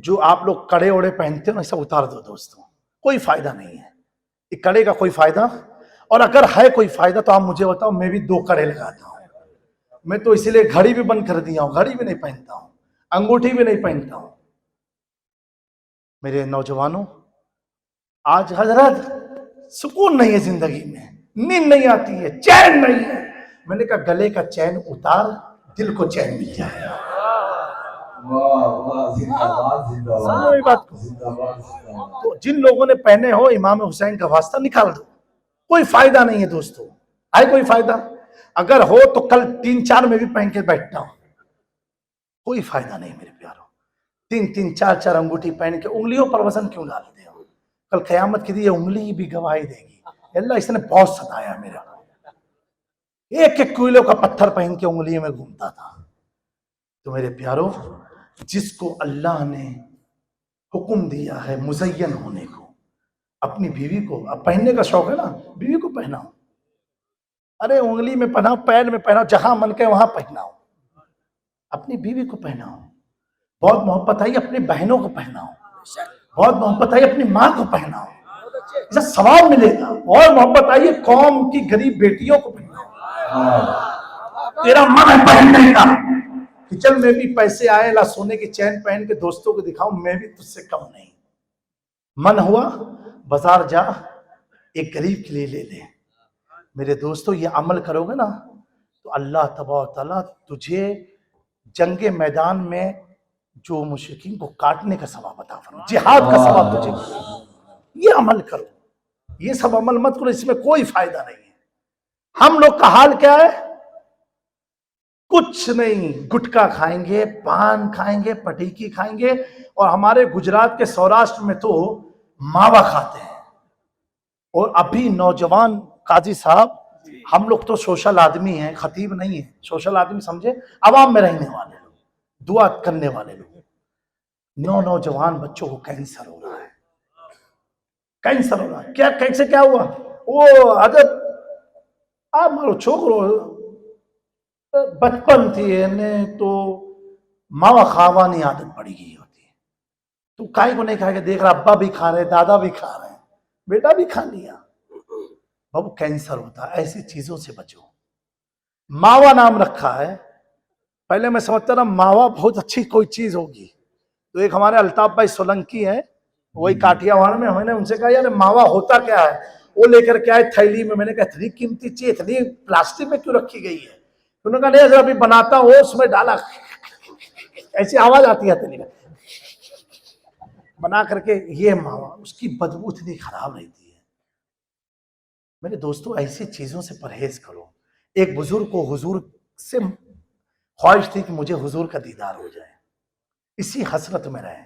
جو آپ لوگ کڑے اوڑے پہنتے ہو ایسا اتار دو دوستوں، کوئی فائدہ نہیں ہے. ایک کڑے کا کوئی فائدہ، اور اگر ہے کوئی فائدہ تو آپ مجھے بتاؤ، میں بھی 2 کڑے لگاتا ہوں. میں تو اسی لیے گھڑی بھی بند کر دیا ہوں، گھڑی بھی نہیں پہنتا ہوں، انگوٹھی بھی نہیں پہنتا ہوں. میرے نوجوانوں، آج حضرت سکون نہیں ہے زندگی میں، نیند نہیں آتی ہے، چین نہیں ہے. میں نے کہا گلے کا چین اتار، دل کو چین مل جائے گا. سمجھو بات کو. تو جن لوگوں نے پہنے ہو امام حسین کا واسطہ نکال دو، کوئی فائدہ نہیں ہے دوستو. ہے کوئی فائدہ؟ اگر ہو تو کل 3-4 میں بھی پہن کے بیٹھتا ہوں، کوئی فائدہ نہیں میرے پیاروں. 3-3 4-4 انگوٹھی پہن کے انگلیوں پر وزن کیوں ڈالتے ہو؟ کل قیامت کے دن یہ انگلی بھی گواہی دے گی، اللہ اس نے بہت ستایا میرے کو. 1-1 کلو کا پتھر پہن کے انگلیوں میں گھومتا تھا. تو میرے پیاروں، جس کو اللہ نے حکم دیا ہے مزین ہونے کو، اپنی بیوی کو، اب پہننے کا شوق ہے نا، بیوی کو پہناؤ. ارے انگلی میں پہناؤ، پیر میں پہناؤ، جہاں من کے وہاں پہناؤ. اپنی بیوی کو پہناؤ. بہت محبت آئی اپنی بہنوں کو پہناؤ. بہت محبت آئی اپنی ماں کو پہناؤ، اسے ثواب ملے گا. اور محبت آئی قوم کی غریب بیٹیوں کو پہناؤ. تیرا من ہے پہننے کا کہ چل میں بھی پیسے آئے لا سونے کی چین پہن کے دوستوں کو دکھاؤں، میں بھی تجھ سے کم نہیں. من ہوا بازار جا، ایک غریب کے لیے لے لے. میرے دوستو، یہ عمل کرو گے نا تو اللہ تبارک و تعالیٰ تجھے جنگ میدان میں جو مشرکین کو کاٹنے کا ثواب عطا فرمائے، جہاد کا ثواب تجھے. یہ عمل کرو، یہ سب عمل مت کرو، اس میں کوئی فائدہ نہیں ہے. ہم لوگ کا حال کیا ہے؟ کچھ نہیں، گٹکا کھائیں گے، پان کھائیں گے، پٹیکی کھائیں گے، اور ہمارے گجرات کے سوراشٹر میں تو ماوا کھاتے ہیں. اور ابھی نوجوان قاضی صاحب، ہم لوگ تو سوشل آدمی ہیں، خطیب نہیں ہیں، سوشل آدمی سمجھے، عوام میں رہنے والے لوگ، دعا کرنے والے لوگ. نوجوان بچوں کو کینسر ہو رہا ہے. کینسر ہو رہا ہے. کیا کیسے کیا ہوا؟ وہ عادت آپ مارو چھوکرو بچپن تھی نے تو ماوا خاوانی عادت پڑی گئی ہوتی ہے. تو کائی کو نہیں کھائے گا، دیکھ رہا ابا بھی کھا رہے، دادا بھی کھا رہے ہیں، بیٹا بھی کھا لیا. بابو کینسر ہوتا ہے، ایسی چیزوں سے بچو. ماوا نام رکھا ہے. پہلے میں سمجھتا رہا ماوا بہت اچھی کوئی چیز ہوگی. تو ایک ہمارے الطاف بھائی سولنکی ہیں، وہی کاٹیا واڑ میں، ہمیں نے ان سے کہا یار ماوا ہوتا کیا ہے؟ وہ لے کر کے آئے تھیلی میں. میں نے کہا اتنی قیمتی چیز اتنی پلاسٹک میں کیوں رکھی گئی ہے؟ انہوں نے کہا نہیں، ابھی بناتا ہوں اس میں ڈالا، ایسی آواز آتی ہے تھیلی میں بنا کر کے. یہ ماوا، اس کی بدبو اتنی خراب رہتی ہے. میرے دوستو، ایسی چیزوں سے پرہیز کرو. ایک بزرگ کو حضور سے خواہش تھی کہ مجھے حضور کا دیدار ہو جائے، اسی حسرت میں رہے،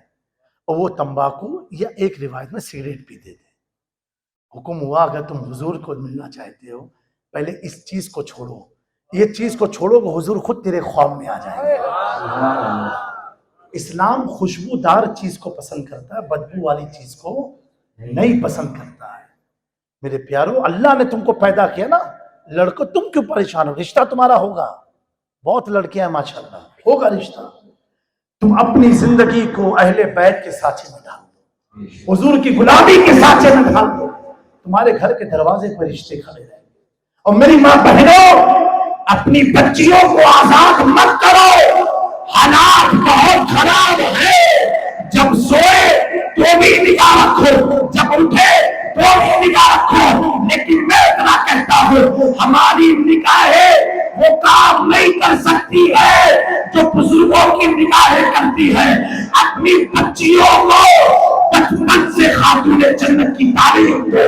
اور وہ تمباکو یا ایک روایت میں سگریٹ پیتے تھے. حکم ہوا اگر تم حضور کو ملنا چاہتے ہو پہلے اس چیز کو چھوڑو. یہ چیز کو چھوڑو کہ حضور خود تیرے خواب میں آ جائیں گے. اسلام خوشبودار چیز کو پسند کرتا ہے، بدبو والی چیز کو نہیں پسند کرتا ہے. میرے پیارو، اللہ نے تم کو پیدا کیا نا، لڑکوں تم کیوں پریشان ہو؟ رشتہ تمہارا ہوگا. بہت لڑکیاں ہیں ماشاءاللہ، ہوگا رشتہ. تم اپنی زندگی کو اہل بیت کے سانچے میں ڈال دو، حضور کی غلامی کے سانچے میں ڈال دو. تمہارے گھر کے دروازے پر رشتے کھڑے رہیں گے. اور میری ماں بہنوں، اپنی بچیوں کو آزاد مت کرو. حالات بہت خراب ہے. جب سوئے تو بھی نگاہ رکھو، جب اٹھے تو بھی نگاہ رکھو. لیکن میں اتنا کہتا ہوں، ہماری نگاہیں وہ کام نہیں کر سکتی ہے جو بزرگوں کی نگاہیں کرتی ہے. اپنی بچیوں کو بچپن سے خاتون جنت کی تعلیم دو،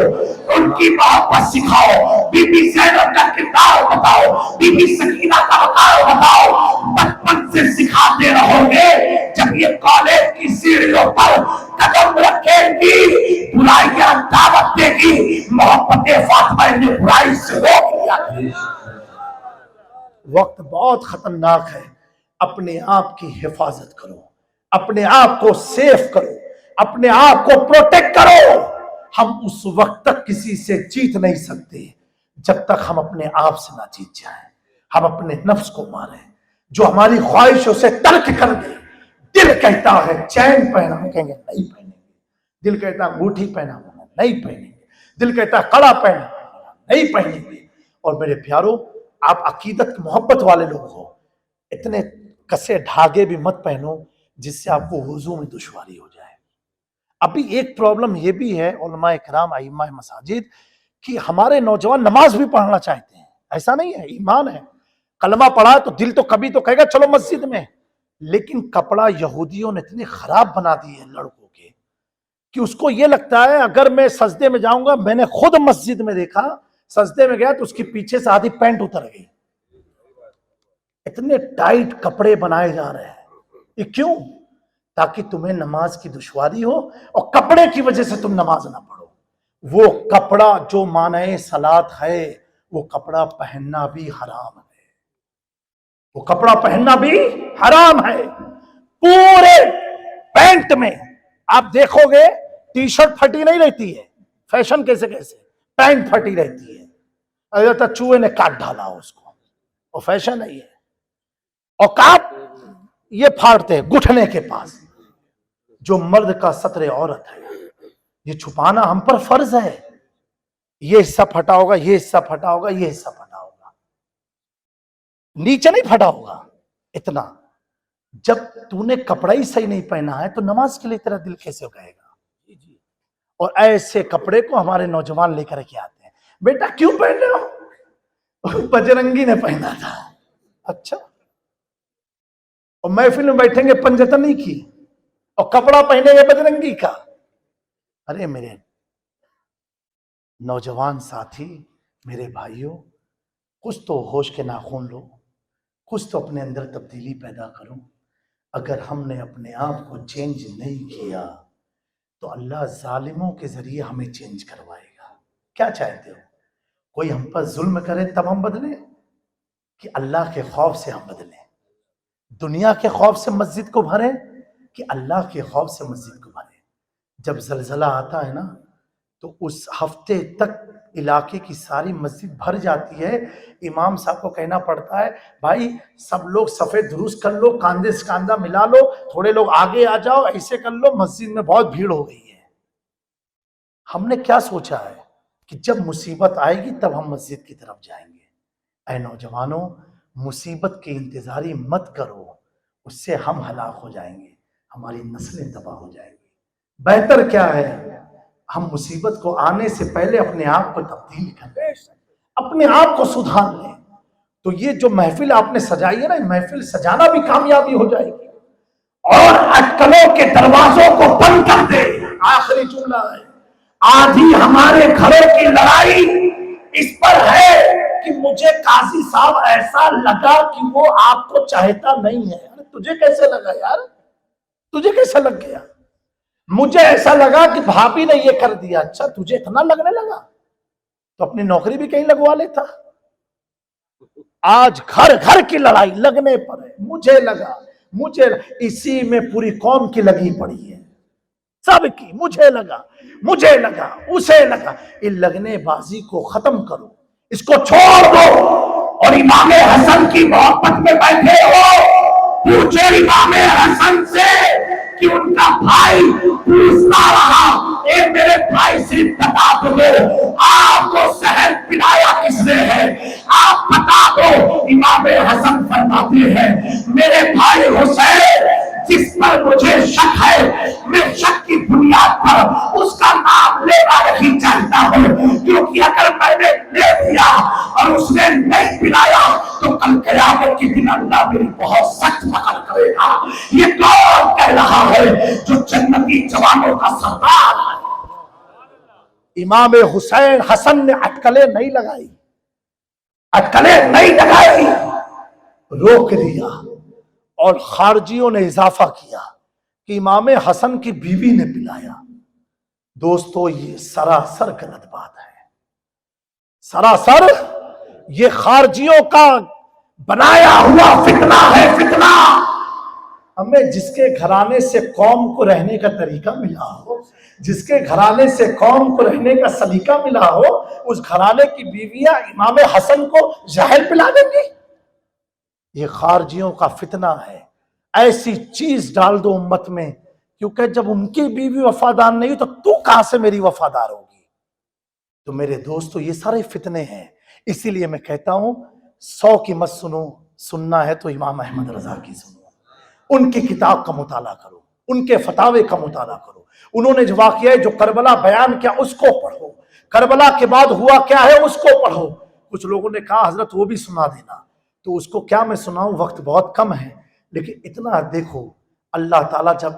ان کی محبت سکھاؤ. بی بی زینب کا کردار بتاؤ، بی بی سکینہ کا وقار بتاؤ. بچپن سے سکھاتے رہو گے، جب یہ کالج کی سیڑھیوں پر قدم رکھے گی، برائیاں دعوت دے گی، محبت فاطمہ نے برائی سے روک لیا۔ وقت بہت خطرناک ہے، اپنے آپ کی حفاظت کرو، اپنے آپ کو سیف کرو، اپنے آپ کو پروٹیکٹ کرو۔ ہم اس وقت تک کسی سے جیت نہیں سکتے جب تک ہم اپنے آپ سے نہ جیت جائیں، ہم اپنے نفس کو ماریں، جو ہماری خواہشوں سے ترک کر دے۔ دل کہتا ہے چین پہنا، ہم کہیں گے نہیں پہنیں گے، دل کہتا ہے انگوٹھی پہنا نہیں پہنیں گے، دل کہتا ہے کڑا پہنا نہیں پہنیں گے۔ اور میرے پیارو، آپ عقیدت محبت والے لوگ ہو، اتنے کسے دھاگے بھی مت پہنو جس سے آپ کو وضو میں دشواری ہو جائے۔ ابھی ایک پرابلم یہ بھی ہے علماء کرام ائمہ مساجد کہ ہمارے نوجوان نماز بھی پڑھنا چاہتے ہیں، ایسا نہیں ہے، ایمان ہے، کلمہ پڑھا تو دل تو کبھی تو کہے گا چلو مسجد میں، لیکن کپڑا یہودیوں نے اتنے خراب بنا دیے ہیں لڑکوں کے کہ اس کو یہ لگتا ہے اگر میں سجدے میں جاؤں گا، میں نے خود مسجد میں دیکھا سجدے میں گیا تو اس کی پیچھے سے آدھی پینٹ اتر گئی۔ اتنے ٹائٹ کپڑے بنائے جا رہے ہیں، یہ کیوں؟ تاکہ تمہیں نماز کی دشواری ہو اور کپڑے کی وجہ سے تم نماز نہ پڑھو۔ وہ کپڑا جو معنی صلاۃ ہے، وہ کپڑا پہننا بھی حرام ہے، وہ کپڑا پہننا بھی حرام ہے۔ پورے پینٹ میں آپ دیکھو گے ٹی شرٹ پھٹی نہیں رہتی ہے، فیشن کیسے کیسے پینٹ پھٹی رہتی ہے، اگر چوہے نے کاٹ ڈالا ہو اس کو، وہ فیشن ہے یہ۔ اور کاٹ یہ پھاڑتے ہیں گھٹنے کے پاس، جو مرد کا ستر عورت ہے یہ چھپانا ہم پر فرض ہے۔ یہ حصہ پھٹا ہوگا، یہ حصہ پھٹا ہوگا، یہ حصہ پھٹا ہوگا، نیچے نہیں پھٹا ہوگا اتنا۔ جب تو نے کپڑا ہی صحیح نہیں پہنا ہے تو نماز کے لیے تیرا دل کیسے کہے گا؟ اور ایسے کپڑے کو ہمارے نوجوان لے کر کے آتے ہیں، بیٹا کیوں پہن رہے ہو؟ بجرنگی نے پہنا تھا۔ اچھا، اور محفل میں بیٹھیں گے پنجتنی کی اور کپڑا پہنے گے بجرنگی کا۔ ارے میرے نوجوان ساتھی، میرے بھائیوں، کچھ تو ہوش کے ناخن لو، کچھ تو اپنے اندر تبدیلی پیدا کرو۔ اگر ہم نے اپنے آپ کو چینج نہیں کیا تو اللہ ظالموں کے ذریعے ہمیں چینج کروائے گا۔ کیا چاہتے ہو؟ کوئی ہم پر ظلم کرے تب ہم بدلیں کہ اللہ کے خوف سے ہم بدلیں؟ دنیا کے خوف سے مسجد کو بھریں کہ اللہ کے خوف سے مسجد کو بھریں؟ جب زلزلہ آتا ہے نا تو اس ہفتے تک علاقے کی ساری مسجد بھر جاتی ہے، امام صاحب کو کہنا پڑتا ہے بھائی سب لوگ صفے درست کر لو، کاندھے سے کاندھا ملا لو، تھوڑے لوگ آگے آ جاؤ، ایسے کر لو، مسجد میں بہت بھیڑ ہو گئی ہے۔ ہم نے کیا سوچا ہے کہ جب مصیبت آئے گی تب ہم مسجد کی طرف جائیں گے۔ اے نوجوانوں، مصیبت کی انتظاری مت کرو، اس سے ہم ہلاک ہو جائیں گے، ہماری نسلیں تباہ ہو جائیں گی۔ بہتر کیا ہے؟ ہم مصیبت کو آنے سے پہلے اپنے آپ کو تبدیل کریں، اپنے آپ کو سدھار لیں۔ تو یہ جو محفل آپ نے سجائی ہے نا، محفل سجانا بھی کامیابی ہو جائے گی۔ اور اٹکلوں کے دروازوں کو بند کر دے۔ آخری جملہ ہے، آدھی ہمارے گھروں کی لڑائی اس پر ہے کہ مجھے قاضی صاحب ایسا لگا کہ وہ آپ کو چاہتا نہیں ہے۔ تجھے کیسے لگا یار؟ تجھے کیسے لگ گیا؟ مجھے ایسا لگا کہ بھابھی نے یہ کر دیا۔ اچھا، تجھے اتنا لگنے لگا تو اپنی نوکری بھی کہیں لگوا لیتا۔ آج گھر گھر کی لڑائی لگنے پر ہے، مجھے لگا، مجھے اسی میں پوری قوم کی لگی پڑی ہے، سب کی، مجھے لگا، مجھے لگا، اسے لگا۔ ان لگنے بازی کو ختم کرو، اس کو چھوڑ دو، اور امام حسن کی محبت میں بیٹھے ہو، پوچھے امام حسن سے کہ ان کا بھائی پوچھتا رہا، اے میرے بھائی صرف بتا دو آپ کو زہر پلایا کس نے ہے، آپ بتا دو۔ امام حسن فرماتے ہیں میرے بھائی حسین جس پر مجھے شک ہے، میں شک کی بنیاد پر اس کا نام لینا نہیں چاہتا ہوں، کیونکہ اگر میں نے لے دیا اور اس نے نہیں پلایا تو کل قیامت کے دن اللہ میری بہت سخت پکڑ کرے گا۔ یہ کون کہہ رہا ہے؟ جو جنتی جوانوں کا سردار ہے۔ امام حسین حسن نے اٹکلیں نہیں لگائی، اٹکلیں نہیں لگائی، روک دیا، اور خارجیوں نے اضافہ کیا کہ امام حسن کی بیوی نے پلایا. دوستو یہ سراسر غلط بات ہے، سراسر یہ خارجیوں کا بنایا ہوا فتنہ ہے، فتنہ. ہمیں جس کے گھرانے سے قوم کو رہنے کا طریقہ ملا ہو، جس کے گھرانے سے قوم کو رہنے کا سلیقہ ملا ہو، اس گھرانے کی بیویاں امام حسن کو زہر پلا دیں گی. یہ خارجیوں کا فتنہ ہے. ایسی چیز ڈال دو امت میں، کیونکہ جب ان کی بیوی وفادار نہیں تو کہاں سے میری وفادار ہوگی؟ تو میرے دوستو یہ سارے فتنے ہیں. اسی لیے میں کہتا ہوں 100 کی مت سنو، سننا ہے تو امام احمد رضا کی سنو. ان کی کتاب کا مطالعہ کرو، ان کے فتاوے کا مطالعہ کرو. انہوں نے جو واقعہ جو کربلا بیان کیا اس کو پڑھو، کربلا کے بعد ہوا کیا ہے اس کو پڑھو. کچھ لوگوں نے کہا حضرت وہ بھی سنا دینا، تو اس کو کیا میں سناؤں، وقت بہت کم ہے. لیکن اتنا دیکھو، اللہ تعالیٰ جب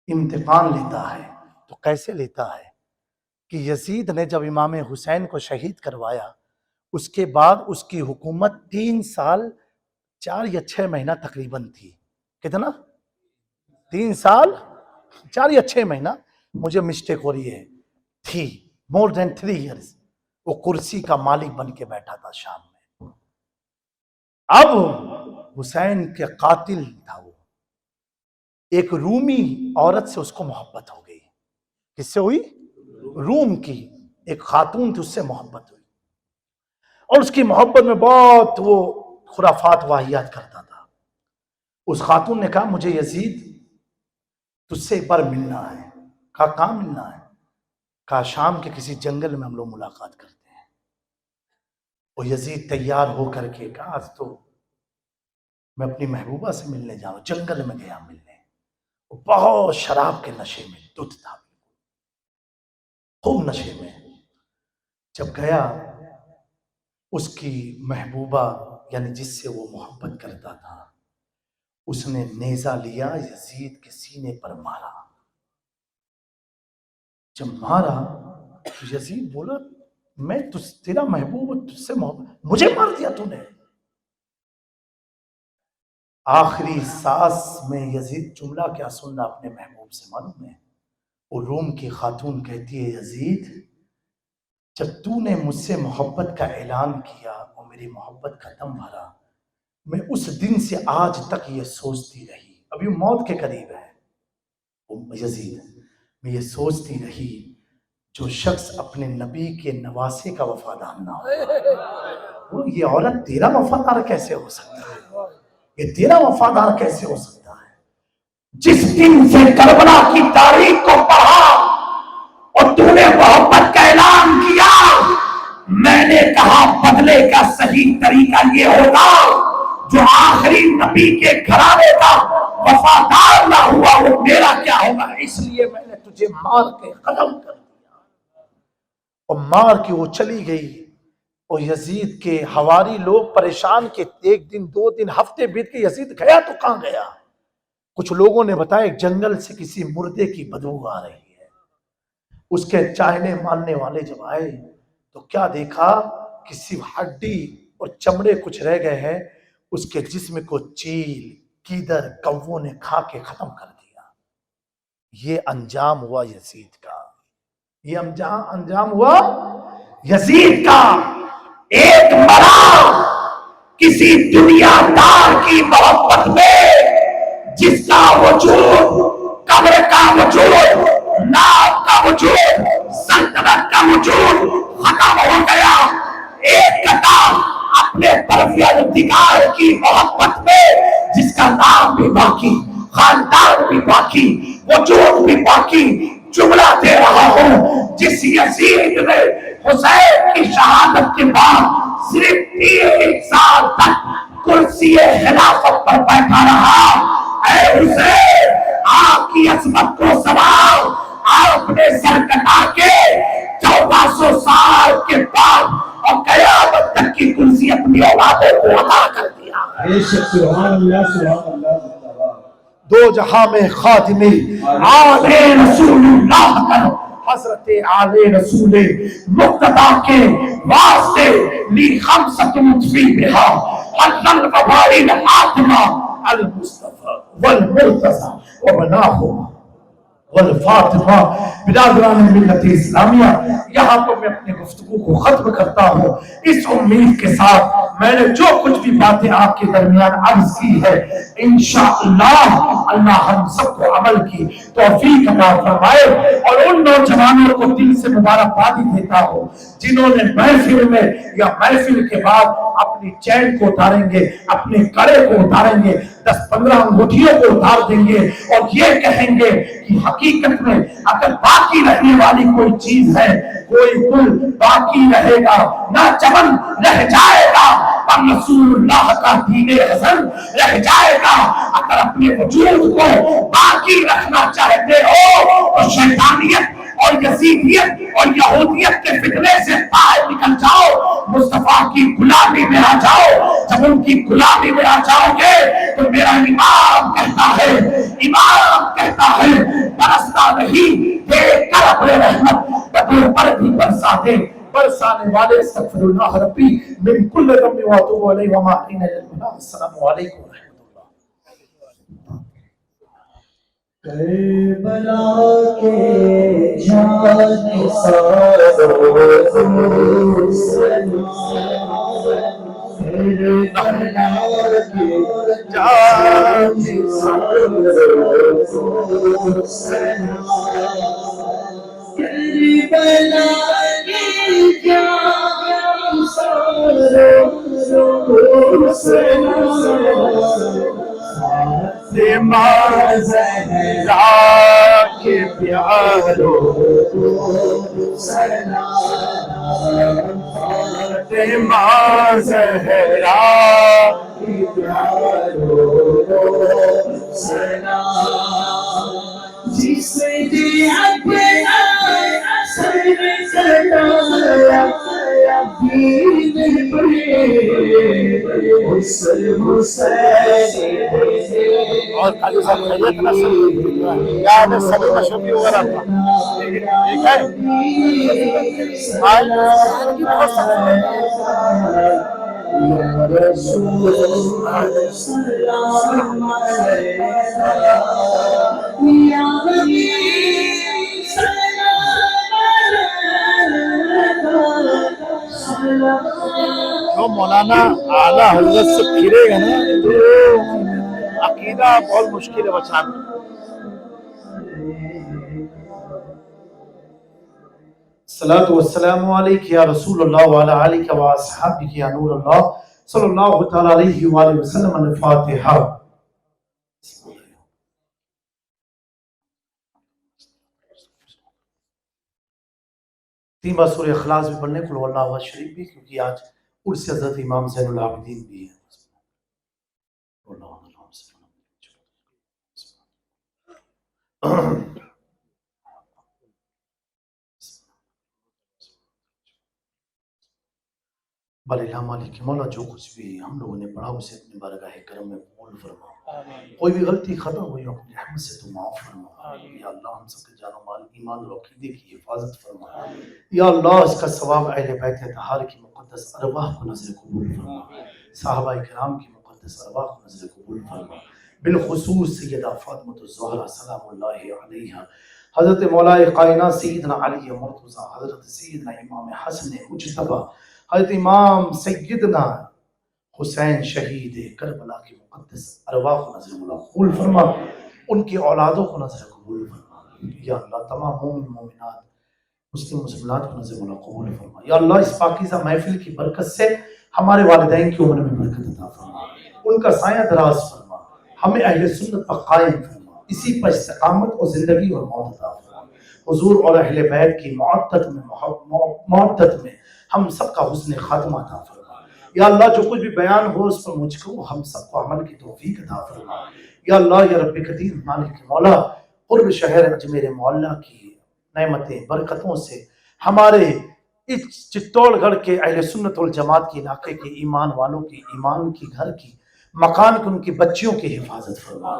امتحان لیتا ہے تو کیسے لیتا ہے کہ یزید نے جب امام حسین کو شہید کروایا، اس کے بعد اس کی حکومت 3 سال 4 یا 6 مہینہ تقریباً تھی. کتنا؟ 3 سال 4 یا 6 مہینہ، مجھے مسٹیک ہو رہی ہے، تھی مور دین 3 ایئرز. وہ کرسی کا مالک بن کے بیٹھا تھا شام میں. اب حسین کے قاتل تھا وہ، ایک رومی عورت سے اس کو محبت ہو گئی. کس سے ہوئی؟ روم کی ایک خاتون تھی، اس سے محبت ہوئی. اور اس کی محبت میں بہت وہ خرافات واہیات کرتا تھا. اس خاتون نے کہا مجھے یزید تجھ سے ایک بار ملنا ہے. کہا کہاں ملنا ہے؟ کہا شام کے کسی جنگل میں ہم لوگ ملاقات کرتے ہیں. اور یزید تیار ہو کر کے کہا آج تو میں اپنی محبوبہ سے ملنے جا رہا ہوں. جنگل میں گیا ملنے، بہت شراب کے نشے میں دھت تھا، خوب نشے میں. جب گیا اس کی محبوبہ یعنی جس سے وہ محبت کرتا تھا، اس نے نیزہ لیا، یزید کے سینے پر مارا. جب مارا تو یزید بولا میں تیرا محبوب تجھ سے محبت، مجھے مار دیا تو نے. آخری سانس میں یزید جملہ کیا سننا اپنے محبوب سے معلوم ہے؟ وہ روم کی خاتون کہتی ہے یزید جب تو نے مجھ سے محبت کا اعلان کیا اور میری محبت کا دم بھرا، میں اس دن سے آج تک یہ سوچتی رہی، ابھی موت کے قریب ہے یزید، میں یہ سوچتی رہی جو شخص اپنے نبی کے نواسے کا وفادار نہ ہو، یہ عورت تیرا وفادار کیسے ہو سکتا ہے؟ یہ تیرا وفادار کیسے ہو سکتا ہے؟ جس دن سے کربلا کی تاریخ کو پڑھا اور تو نے محبت کا اعلان کیا، میں نے کہا بدلے کا صحیح طریقہ یہ ہوگا جو آخری نبی کے گھرانے کا وفادار نہ ہوا وہ میرا کیا ہوگا. اس لیے میں نے تجھے مار کے ختم کر دیا. اور مار کے وہ چلی گئی. اور یزید کے حواری لوگ پریشان کہ 1 دن 2 دن ہفتے بیت کے یزید گیا تو کہاں گیا؟ کچھ لوگوں نے بتایا ایک جنگل سے کسی مردے کی بدبو آ رہی ہے. اس کے چاہنے ماننے والے جب آئے تو کیا دیکھا کہ صرف ہڈی اور چمڑے کچھ رہ گئے ہیں. اس کے جسم کو چیل کیدر کووں نے کھا کے ختم کر دیا. یہ انجام ہوا یزید کا، یہ انجام ہوا یزید کا. ایک مرا کسی دنیا دار کی محبت میں جس کا وجود قبر کا وجود، نام کا وجود، سلطنت کا وجود ختم ہو گیا. ایک قطار اپنے پروردگار کی محبت میں جس کا نام بھی باقی، خاندان بھی باقی، وجود بھی باقی. جملہ دے رہا ہوں جس یزید نے حسین کی شہادت کے بعد صرف 3 سال تک کرسی خلافت پر بیٹھا رہا. اے حسین آپ کی عظمت کو سوال آپ اپنے سر کٹا کے 1400 سال کے بعد اور قیامت تک کی کرسی اپنی اولادوں کو عطا کر دیا. سبحان اللہ سبحان اللہ. دو جہاں میں خاتمِ آل رسول اللہ کر حضرت آل رسول مقتدی کے واسطے لی خمسۃ فی بہا حل القبائل حاتمہ المصطفی. والمرتضى وبناهما والفاطمہ۔ برادران ملت اسلامیہ، یہاں پر میں اپنی گفتگو کو ختم کرتا ہوں اس امید کے ساتھ میں نے جو کچھ بھی باتیں آپ کے درمیان عرض کی ہے، انشاءاللہ اللہ ہم سب کو عمل کی توفیق عطا فرمائے، اور ان نوجوانوں کو دل سے مبارکبادی دیتا ہوں جنہوں نے محفل میں یا محفل کے بعد اپنی چین کو اتاریں گے، اپنے کڑے کو اتاریں گے، 10-15 انگوٹھیوں کو اتار دیں گے اور یہ کہیں گے کہ حقیقت میں اگر باقی رہنے والی کوئی چیز ہے، کوئی گل باقی رہے گا نہ چمن رہ جائے گا، پر رسول اللہ کا دین حسن رہ جائے گا۔ اگر اپنے وجود کو باقی رکھنا چاہتے ہو تو شیطانیت اور یزیدیت اور یہودیت کے فتنے سے باہر نکل جاؤ، مصطفیٰ کی غلامی میں آ جاؤ۔ جب ان کی غلامی میں آ جاؤ گے تو میرا امام کہتا ہے برستا نہیں دیکھ کر اپنے رحمت بدر پر بھی برسا دے، برسانے والے استغفر اللہ ربی من کل ذنب واتوب الیہ وما علینا الا البلاغ۔ السلام علیکم ورحمۃ اللہ۔ کربلا کے جان سارو کربلا کے جان سارو کربلا کے جان سارو فاطمہ زہرا کے پیارو سلام، فاطمہ زہرا کے پیارو سلام، جس نے اپنا سر کٹایا دین پہ اس حسین اور قاضی صاحب خیریت نصر یاد ہے سبھی مشرفی وغیرہ ٹھیک ہے یا رسول سلام علیکہ یا نبی جو مولانا اعلیٰ حضرت سے پھرے گا نا تو عقیدہ بہت مشکل ہے بچانا۔ الصلاۃ والسلام علیک یا رسول اللہ وعلی آلک و اصحابک یا نور اللہ صلی اللہ تعالی علیہ وآلہ وسلم۔ الفاتحہ۔ تین بار سورہ اخلاص بھی پڑھنے قل اللہ احد شریف بھی، کیونکہ آج عرس حضرت امام زین العابدین بھی ہے۔ بھلے لا مالک مولا، جو کچھ بھی ہم لوگوں نے پڑھا اسے اپنے بارگاہ کرم میں قبول فرما۔ کوئی بھی غلطی خطا ہوئی اپنی رحمت سے تو معاف فرما۔ یا اللہ ہم سب کے جان و مال ایمان اور عقیدے کی حفاظت فرما۔ یا اللہ اس کا ثواب اہل بیت اطہار کی مقدس ارواح کو نظر قبول فرما، صحابہ کرام کی مقدس ارواح کو نظر قبول فرما، بالخصوص سیدہ فاطمہ الزہرا سلام اللہ علیہا، حضرت مولا کائنات سیدنا علی مرتضیٰ، حضرت سیدنا امام حسن مجتبی، حضرت امام سیدنا حسین شہید کربلا کی مقدس ارواح کو نظر قبول فرما، ان کی اولادوں کو نظر قبول فرما۔ یا اللہ تمام مومن مومنات مسلم مسلمات کو نظر قبول فرما۔ یا اللہ اس پاکیزہ محفل کی برکت سے ہمارے والدین کی عمر میں برکت عطا فرما، ان کا سایہ دراز فرما، ہمیں اہل سنت پر قائم فرما، اسی پر استقامت اور زندگی اور موت عطا فرما۔ حضور اور اہل بیت کی معدت میں ہم سب کا حسن خاتمہ عطا فرما۔ یا اللہ جو کچھ بھی بیان ہو اس پر مجھ کو ہم سب کو عمل کی توفیق عطا فرما۔ یا اللہ یا رب قدیر مالک مولا، قرب شہر اجمیر معلیٰ کی نعمتیں برکتوں سے ہمارے اس چتوڑ گڑھ کے اہل سنت والجماعت کے علاقے کے ایمان والوں کی ایمان کی گھر کی مکان کی ان کی بچیوں کی حفاظت فرما۔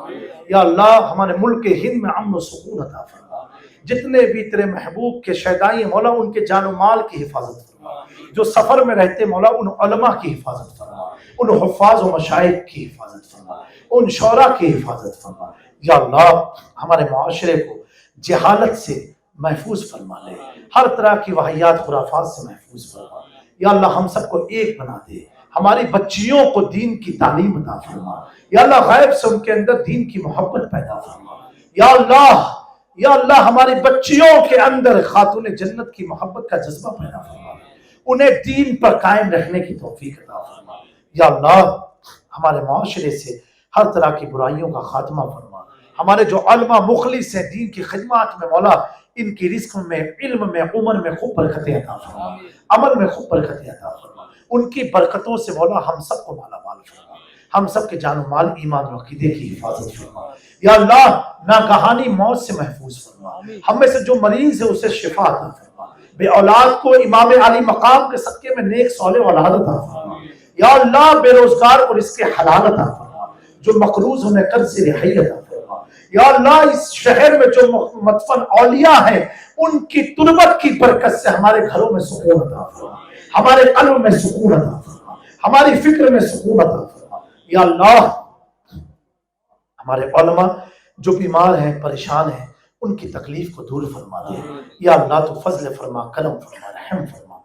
یا اللہ ہمارے ملک ہند میں امن و سکون عطا فرما، جتنے بھی تیرے محبوب کے شیدائی مولا ان کے جان و مال کی حفاظت فرما۔ جو سفر میں رہتے مولا ان علماء کی حفاظت فرما، ان حفاظ و مشائخ کی حفاظت فرما، ان شعراء کی حفاظت فرما۔ یا اللہ ہمارے معاشرے کو جہالت سے محفوظ فرما لے، ہر طرح کی واہیات خرافات سے محفوظ فرما۔ یا اللہ ہم سب کو ایک بنا دے، ہماری بچیوں کو دین کی تعلیم عطا فرما۔ یا اللہ غیب سے ان کے اندر دین کی محبت پیدا فرما۔ یا اللہ ہماری بچیوں کے اندر خاتون جنت کی محبت کا جذبہ پیدا فرما، انہیں دین پر قائم رکھنے کی توفیق عطا فرما۔ یا اللہ ہمارے معاشرے سے ہر طرح کی برائیوں کا خاتمہ فرما۔ ہمارے جو علماء مخلص ہیں دین کی خدمات میں مولا، ان کی رزق میں، علم میں، عمر میں خوب برکتیں عطا فرما، عمل میں خوب برکتیں عطا فرما۔ ان کی برکتوں سے مولا ہم سب کو مالا مال فرما، ہم سب کے جان و مال، ایمان و عقیدے کی حفاظت فرما۔ یا اللہ ناگہانی موت سے محفوظ فرما، ہم میں سے جو مریض ہے اسے شفا عطا فرما، بے اولاد کو امام علی مقام کے صدقے میں نیک صالح اولاد عطا فرما۔ یا اللہ بے روزگار کو رزق حلال عطا فرما، جو مقروض انہیں قرض سے رہائی عطا فرما۔ یا اللہ اس شہر میں جو مدفن اولیاء ہیں ان کی تربت کی برکت سے ہمارے گھروں میں سکون عطا فرما، ہمارے قلب میں سکون عطا فرما، ہماری فکر میں سکون عطا فرما۔ یا اللہ ہمارے علماء جو بیمار ہیں، پریشان ہیں، ان کی تکلیف کو دور فرما دے۔ یا اللہ تو فضل فرما، کرم فرما، رحم فرما،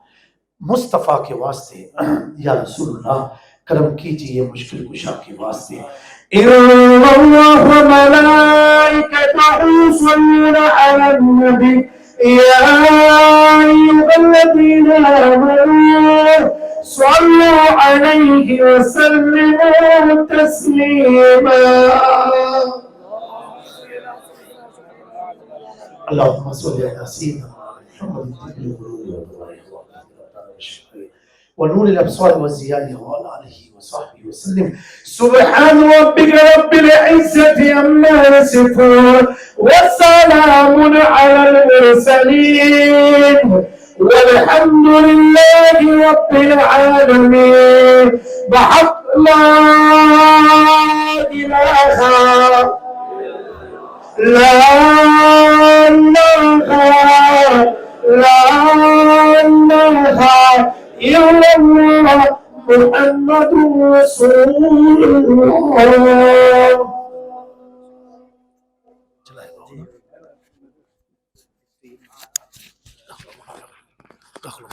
مصطفیٰ کے واسطے یا رسول اللہ کرم کیجئے، مشکل کشا کے واسطے۔ إن الله وملائكته يصلون على النبي يا أيها الذين آمنوا صلوا عليه وسلموا تسليما اللهم صل على سيدنا محمد طب القلوب والأرواح ونور الأبصار والزيان وعلى آله وصحبه وسلم. سبحان ربك رب العزة عما يصفون وسلام على المرسلين والحمد لله رب العالمين. بحق لا إله إلا الله محمد رسول الله. دخلوا